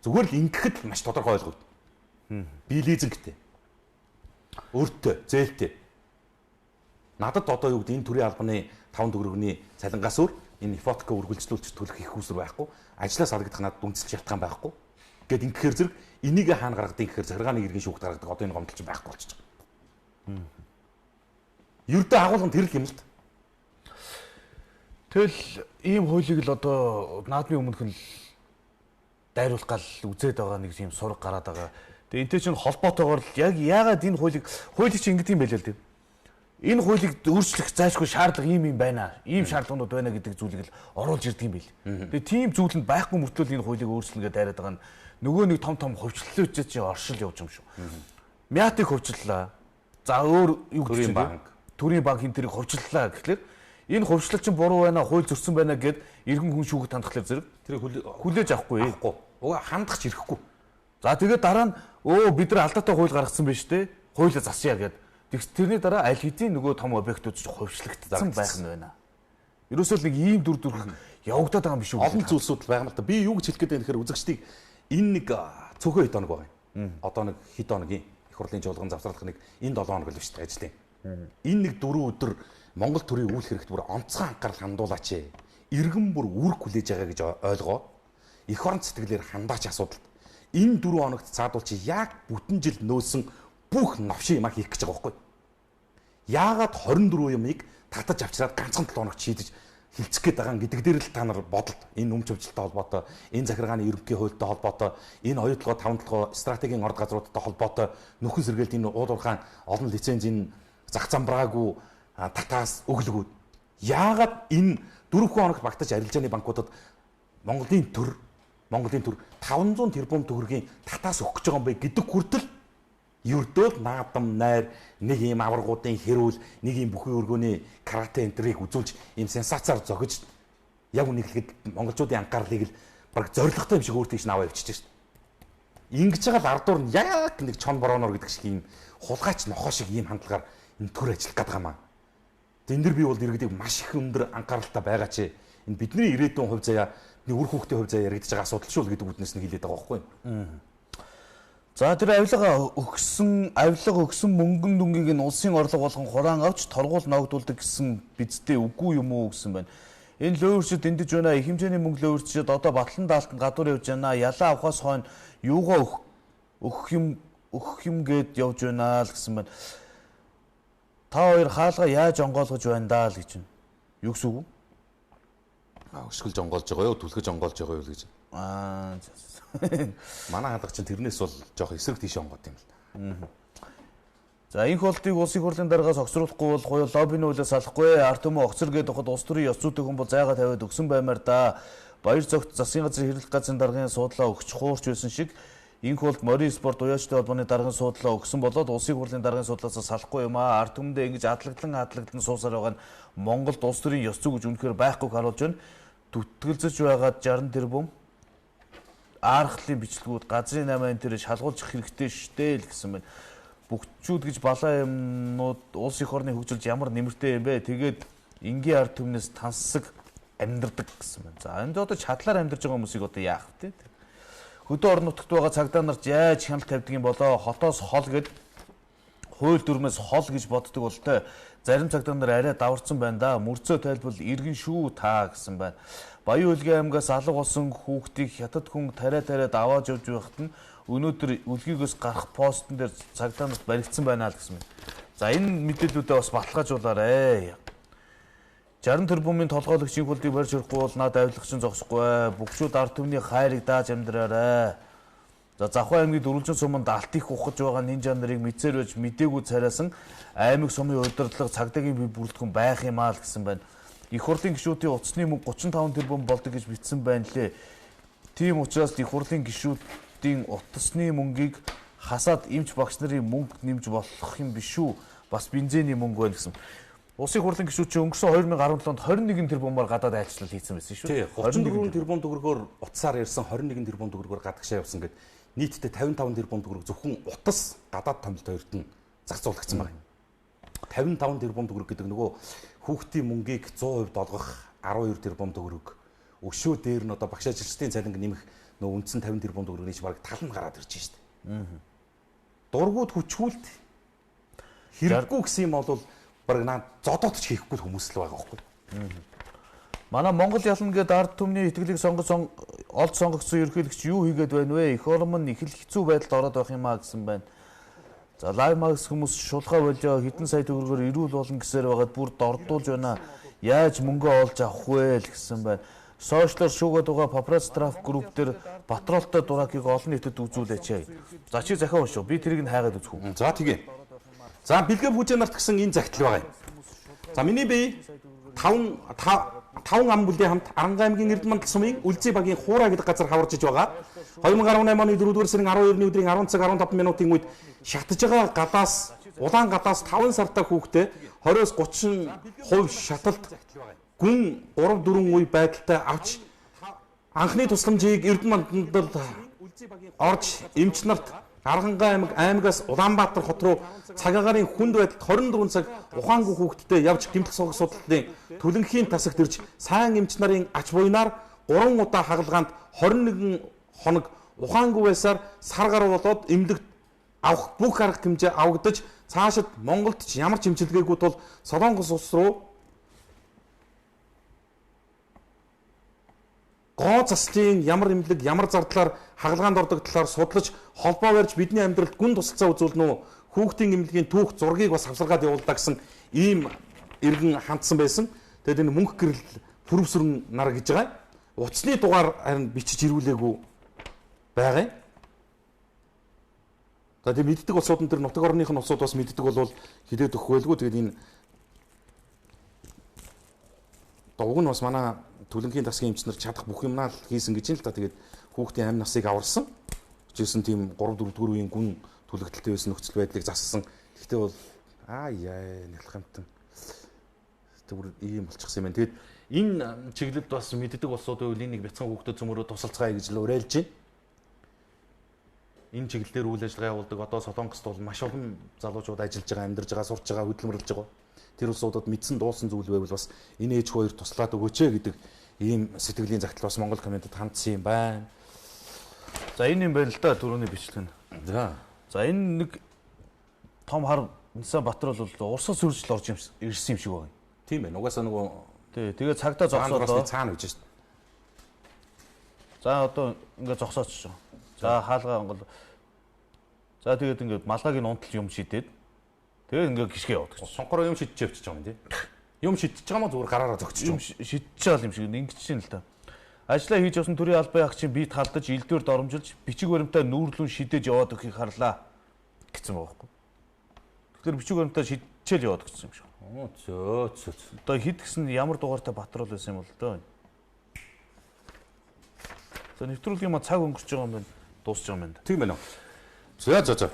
Зүгээр л ингэхэд л маш тодорхой ойлгогд. Би лизингтэй. Өөртөө зээлтэй. Надад одоо юу гэдэг энэ төрлийн албаны 5 төгрөгийн цалингаас өөр энэ ипотека үргэлжлүүлж төлөх их усэр байхгүй. Ажлаас харагдах надад үндэслэж ятгаан байхгүй. Гэт ингэхээр зэрэг энийг хаана гаргадаг гэхээр захиргааны иргэн шүүхт гаргадаг одоо энэ гомдол чинь байхгүй болчихж байгаа. Ердөө агуулгын тэр л юм л та. Тэгэл ийм хуулийг л одоо наадмын өмнөх нь дайруулах гал үзээд байгаа нэг юм сураг гараад байгаа. Тэгээ энтэй чинь холбоотойгоор л яг яагаад энэ хуулийг чинь ингэдэг юм бэ л дээ. Энэ хуулийг өөрчлөх зайлшгүй шаардлага ийм байна. Ийм шаардлагууд байна гэдэг зүйлийг л оруулж ирдэг юм байл. Тэгээ тийм зүйл нь байхгүй мөртлөө энэ хуулийг өөрчлөнө гэдээ дайраад байгаа нь нөгөө нэг том хөвчлөлөөч чинь оршил явж юм шүү. Мятыг хөвчлөлаа. За өөр юу гэж төрийн банк энэ тэрийг хөвчлөлаа гэхлээр энэ хөвчлөл чинь буруу байна, хууль зөрсөн байна гэд иргэн хүн шүүхэд хандхлаар зэрэг тэр хүлээж авахгүй. Уга хандах ч ирэхгүй. За тэгээд дараа нь бид нар алдаатай хууль гаргасан байж тээ. Хуулийг засъя гэд. Тэрний дараа аль хэдийн нөгөө том объектууд ч хувьчлагдсан байх нь байна. Ерөөсөө л нэг ийм дүр төрх явагдаад байгаа юм биш үү? Олон зүйлсүүд л байгаа юм л да. Би юу гэж хэлэх гээд байна гэхээр үзэгчдийг энэ нэг цөөхөн хэд хоног байгаа юм. Одоо нэг хэд хоногийн их хурлын жуулган завсралах нэг энэ 7 хоног л биш үү ажлын. Энэ нэг 4 өдөр Монгол төрийн үйл хэрэгт бүр онцгой анхаарал хандуулаач. Иргэн бүр үүрэг хүлээж байгаа гэж ойлгоо. Эх орон сэтгэлээр хандаач асуудалд. Энэ 4 хоногт цаадуул чи яг бүтэн жил нөөсөн бүх новшин юм хийх гэж байгаа байхгүй. Яагаад 24 юмыг татаж авчираад ганцхан 7 хоногт шийдэж хилцэх гээд байгаа гэдэг дээр л та нар бодолт. Энэ өмч өвчлөлтөй холбоотой, энэ захиргааны ерөнхий хуультай холбоотой, энэ оюутлогоо 5 толгой стратегийн орд газруудтай холбоотой нөхөн сэргээлт энэ уулуурхаан олон лицензийн зах замбраагүй татаас өглөгүүд. Яагаад энэ 4 хоногт багтаж арилжааны банкудад Монголын төр 500 тэрбум төгрөгийн татаас өгч байгаа юм бэ гэдэг хүртэл ердөө наадам найр нэг ийм аваргуудын хэрүүл нэг ийм бүхий өргөний карате энтрийг үзүүлж ийм сенсацаар зогж яг үнийг хэлэхэд монголчуудын анхаарлыг л баг зоригтой юм шиг өөртөө чинь аваа явчихж шээ. Ингэж байгаа л ардуур нь яг нэг чон борооноор гэдэг шиг ийм хулгайч нохоо шиг ийм хандлагаар энэ төр ажиллах гэдэг юм аа. Энд дэр би бол иргэдэг маш их өндөр анхааралтай байгаа чи энэ бидний ирээдүйн хувь заяа нэг үр хүүхдийн хувь заяа яригдж байгаа асуудал шүү л гэдэг үднэс нь хэлээд байгаа байхгүй юу? За тэр авилга өгсөн мөнгөн дүнгийг нь улсын орлого болгон хураан авч торгуул ногдуулдаг гэсэн бидтэй үгүй юм уу гэсэн байна. Энэ лөөвөрчд эндэж байна. Их хэмжээний мөнгө лөөвөрчд одоо батлан даалтан гадуур явж байна. Ялаа авахаас хойно юугаа өгөх юм гээд явж байна л гэсэн байна. Та хоёр хаалга яаж онгойлгож байна даа л гэж байна. Юу гэсэн үг вэ? Өшгөлж онгоолж байгаа юу, түлхэж онгоолж байгаа юу гэж. Манай хаалга чинь тэрнээс бол жоох эсрэг тийш онгоод юм л. За энэ холдыг улсын хурлын дараагаас огцруулахгүй бол хоёул лоббины үлээс салахгүй. Арт төмөө огцор гэдэг хад улс төрийн ёс зүйтэй хүн бол зайгаа тавиад өгсөн баймаар да. Баяр цогт засгийн газрын хэрэглэх газрын даргын суудлаа өгч хуурч байсан шиг энэ холд морин спорт уяачтай холбооны даргын суудлаа өгсөн болоод улсын хурлын даргын суудлаасаа салахгүй юм аа. Арт төмөндөө ингэж адлагдлан суусаар байгаа нь Монголд улс төрийн ёс зүй гэж үнэхээр байхгүйг харуулж байна. Түтгэлзэж байгаад 60 тэрбум архлын бичлэгүүд газрын 8 энэ төр шалгуулж хэрэгтэй штэй л гэсэн байна. Бүгчүүд гэж балаа юмнууд улс их орны хөгжилд ямар нэмэртэй юм бэ? Тэгээд энгийн ард түмнээс тансаг амьдардаг гэсэн байна. За энд одоо чадлаар амьдарч байгаа хүмүүсийг одоо яах вэ? Хөдөө орон нутагт байгаа цагдаа нарт яаж хяналт тавьдаг юм болоо? Хотоос хол гэд хууль дүрмээс хол гэж боддог болтой. Зарим цагдаа нар арай даварцсан байна да. Мөрцөө тайлбал иргэн шүү та гэсэн байна. Баян үлгийн аймгаас алга болсон хүүхдийг хятад хүн тариад аваад явж байхад нь өнөөдөр үлгийгөөс гарах постн дээр цагдаа нарт баригдсан байна л гэсэн байна. За энэ мэдээллүүдээ бас баталгаажуулаарэ. 60 тэрбумын толгойлогчийн хөлдийг барьж өрөхгүй бол над авилгачин зогсохгүй. Бүгчүүд ард түмний хайрыг дааж амьдраарай. За Завхан аймгийн дөрвөлжин суманд алт их ухаж байгаа нинжа нарыг мэдсээр байж мдээгүй царайсан аймаг сумын удирдлага цагдаагийн бие бүрэлдэхүүн байх юм аа л гэсэн байна. их хурлын гишүүдийн утасны мөнгө 35 тэрбум болдог гэж бичсэн байна лээ. Тийм учраас их хурлын гишүүдийн утасны мөнгийг хасаад эмч багш нарын мөнгө нэмж болох юм биш үү? Бас бензиний мөнгө байна гэсэн. Улсын хурлын гишүүд чинь өнгөрсөн 2017 онд 21 тэрбумаар гадаад айлчлал хийсэн байсан шүү. Тий, 34 тэрбум төгрөгөөр утсаар ярьсан 21 тэрбум төгрөгөөр гадагшаа явсан гэд нийтдээ 55 тэрбум төгрөг зөвхөн утас гадаад томилт хоёрт нь зарцуулагдсан байна. 55 тэрбум төгрөг гэдэг нөгөө хүүхдийн мөнгийг 100% долгох 12 тэрбум төгрөг. Өшөө дээр нь одоо багш ажилчдын цалинг нэмэх нөгөө үндсэн 50 тэрбум төгрөгийн чинь бараг тал нь гараад ирж байна шүү дээ. Дургууд хүчгүүлт хэрэггүй гэсэн юм бол бараг наа зодоод ч хийхгүй хүмүүс л байгаа байхгүй. Манай Монгол ялна гэдэг ард түмний итгэлийг олд сонгогдсон ерөнхийлөгч юу хийгээд байна вэ? Их орон нь их л хэцүү байдалд ороод байх юм аа гэсэн байна. За лайв магс хүмүүс шулгаа болоо хэдэн сая төгрөгөөр ирүүл болно гэсээр байгаад бүр дордуулж байна. Яаж мөнгө олж авах вэ л гэсэн байна. Сошиалор шүүгээд байгаа папарацци трафик групп дээр патролтой дуракийг олон нийтэд үзүүлээч. За чи захиа уншуу. Би тэрийг нь хайгаад үзэх үү. За тэгье. За бэлгээ бүжээ нарт гэсэн энэ загтал байгаа юм. За миний бие 5 ам бүлгийн хамт Аранга аймгийн Эрдэнэ сумын Үлзий багийн Хуурай гэдэг газар хаварж иж байгаа. 2018 оны 4-р сарын 12-ны өдрийн 10 цаг 15 минутын үед шатаж байгаа гадаас улаан гадаас 5 сартай хүүхдээ 20-30% шаталт гүн 3-4 үе байдалтай авч анхны тусламжийг Эрдэнэ мандад орж эмч нарт Аранга аймагаас Улаанбаатар хот руу цаг агаарын хүнд байдалд 24 цаг ухаангүй хүүхэдтэй явж гэмтэл сувг судлалын төлөнхийн тасагт ирж сайн эмч нарын ач буйнаар 3 удаа хагалгаанд 21 хоног ухаангүй байсаар сар гаруй болоод эмнэлэгт авах бүх арга хэмжээ авагдаж цаашид Монголд ч ямар ч хэмжлгээгүй тул Солонгос улс руу гоо засгийн ямар эмнэлэг ямар зардлаар хагалгаанд ордог талаар судлаж холбоо барьж бидний амьдралд гүн тусалцаа үзүүлнэ үү хүүхдийн эмнэлгийн түүх зургийг бас авсаргаад явуулдаа гэсэн ийм иргэн хандсан байсан. Тэгээд энэ мөнх гэрэл пүрвсүрэн нар гэж байгаа. Утасны дугаар харин бичиж ирүүлээгүй байгаа юм. За тийм мэддэг улсууд энэ нутаг орных нь улсууд бас мэддэг бол хилээд өгөх байлгүй. Тэгээд энэ довг нь бас манай төлөнхийн тасгийн эмч нар чадах бүх юмнаа л хийсэн гэж юм л та. Тэгээд хүүхдийн амь насыг аварсан. Жисэн тийм 3-4 үеийн гүн төлөгдөлтэй байсан нөхцөл байдлыг зассан. Гэхдээ бол нялх амтан. Тэгвэр ийм болчихсон юм байна. Тэгээд энэ чиглэлд бас мэддэг улсууд байвал энийг бяцхан хүүхдэд цөмөрөө тусалцгаая гэж л уриалж байна. Энэ чиглэлээр үйл ажиллагаа явуулдаг одоо Солонгост бол маш олон залуучууд ажиллаж байгаа, амьдарж байгаа, сурч байгаа, хөдөлмөрлөж байгаа. Тэр улсуудад мэдсэн дуусан зүйл байвал бас энэ ээж хоёр туслаад өгөөч гэдэг ийм сэтгэлийн загтал бас Монгол комментэд хандсан юм байна. За энэ юм байна л да түрүүний бичлэг нь. За энэ нэг том хар Ниссан Батрал бол урсгал сүржил орж ирсэн юм шиг байна. Тийм байна. Угаасаа нөгөө тэгээ цагтаа зогсоолоо. Цаана гэж шүү дээ. За одоо ингээд зогсооч. За хаалгаа онгол. За тэгээд ингээд малгайг нь унтал юм шидээд тэгээд ингээд гიშгэ яваад гэж. Сонкороо юм шидэж явчих байгаа юм тий. Юм шидэж байгаа мó зүгээр гараараа зогсчих юм. Шидэж байгаа юм шиг ингэж чинь л та. Ажлаа хийж явсан төрийн албан ягчийн бие талдаж элдвэр доромжилж бичиг баримтаа нүүрлүүн шидэж яваад өгөхийг харлаа гэсэн байгаа байхгүй. Тэгэхээр бичиг баримтаа шидчихэл яваад өгсөн юм шиг. Зөө. Одоо хэд гисэн ямар дугаартай Батрал байсан юм бол дөө. За нэвтрүүлгийн ма цаг өнгөрч байгаа юм байна. Дуусч байгаа юм байна. Тийм байна уу. За.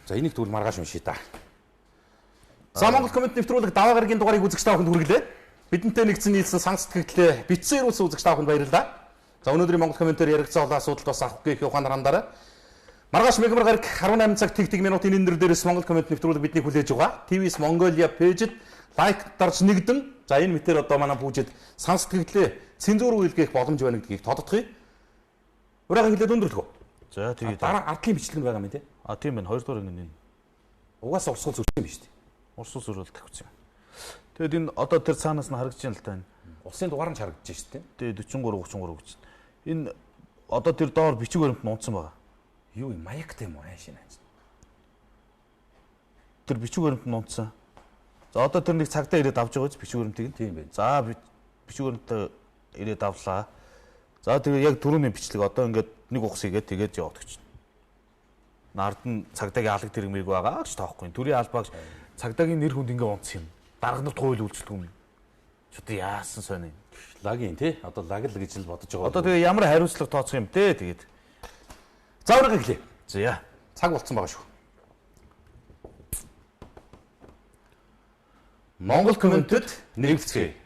За энийг тэгвэл маргааш уншия та. За Монгол коммент нэвтрүүлэг даваа гарагийн дугаарыг үзэгч та бүхэнд хүргэлээ. Бидэнтэй нэгдсэн нийлсэн санс сэтгэлдээ бичсэн ирүүлсэн үзэгч та бүхэнд баярлалаа. За өнөөдрийн Монгол комментээр яригдсан олон асуудалд бас авах гэх ухаанаар хандаарай. Маргааш мегмар гараг 18 цаг тэг минутын энэ дээрээс Монгол коммент нэвтрүүлэг бидний хүлээж байгаа. TVS Mongolia пэйжид лайк дарж нэгдэн. За энэ мэтэр одоо манай пүүжид санс сэтгэлдээ цензур үйлгээх боломж байна гэдгийг тодотгоё. Урайхан хэлээд өндөрлөх үү? За тэгээд дараа ардлын бичлэг нь байгаа юм тий. Тийм байна. 2 дугаар ингэ энэ. Угаасаа урсгал зүрх юм биш үү? Урсгал зүрхэл тавьчихсан. Тэгэд энэ одоо тэр цаанаас нь харагдаж байна л та энэ. Усын дугаар нь харагдаж шүү дээ. Тэгээд 44 гэж. Энэ одоо тэр доор бичиг баримт нь унтсан байгаа. Юу юм маягтай юм уу хайшин. Тэр бичиг баримт нь унтсан. За одоо тэр нэг цагтаа ирээд авч байгаа ч бичиг баримтыг. Тийм байна. За бичиг баримтаа ирээд авлаа. За тэгээ яг түрүүний бичлэг одоо ингээд нэг ухс игээд тэгээд яваад гэж. Нард нь цагдаагийн алга тэрмийг байгаа гэж таахгүй. Төрийн албаг цагдаагийн нэр хүнд ингээд унтсан юм. Дарга нарт хууль үйлчлдэг юм. Чөт яасан сони. Лагийн тий. Одоо лаг л гэж л бодож байгаа. Одоо тэгээ ямар хариуцлага тооцох юм те тэгээд. За ураг эхлэе. За. Цаг болцсон байгаа шүү. Монгол комментэд нэгтгэе.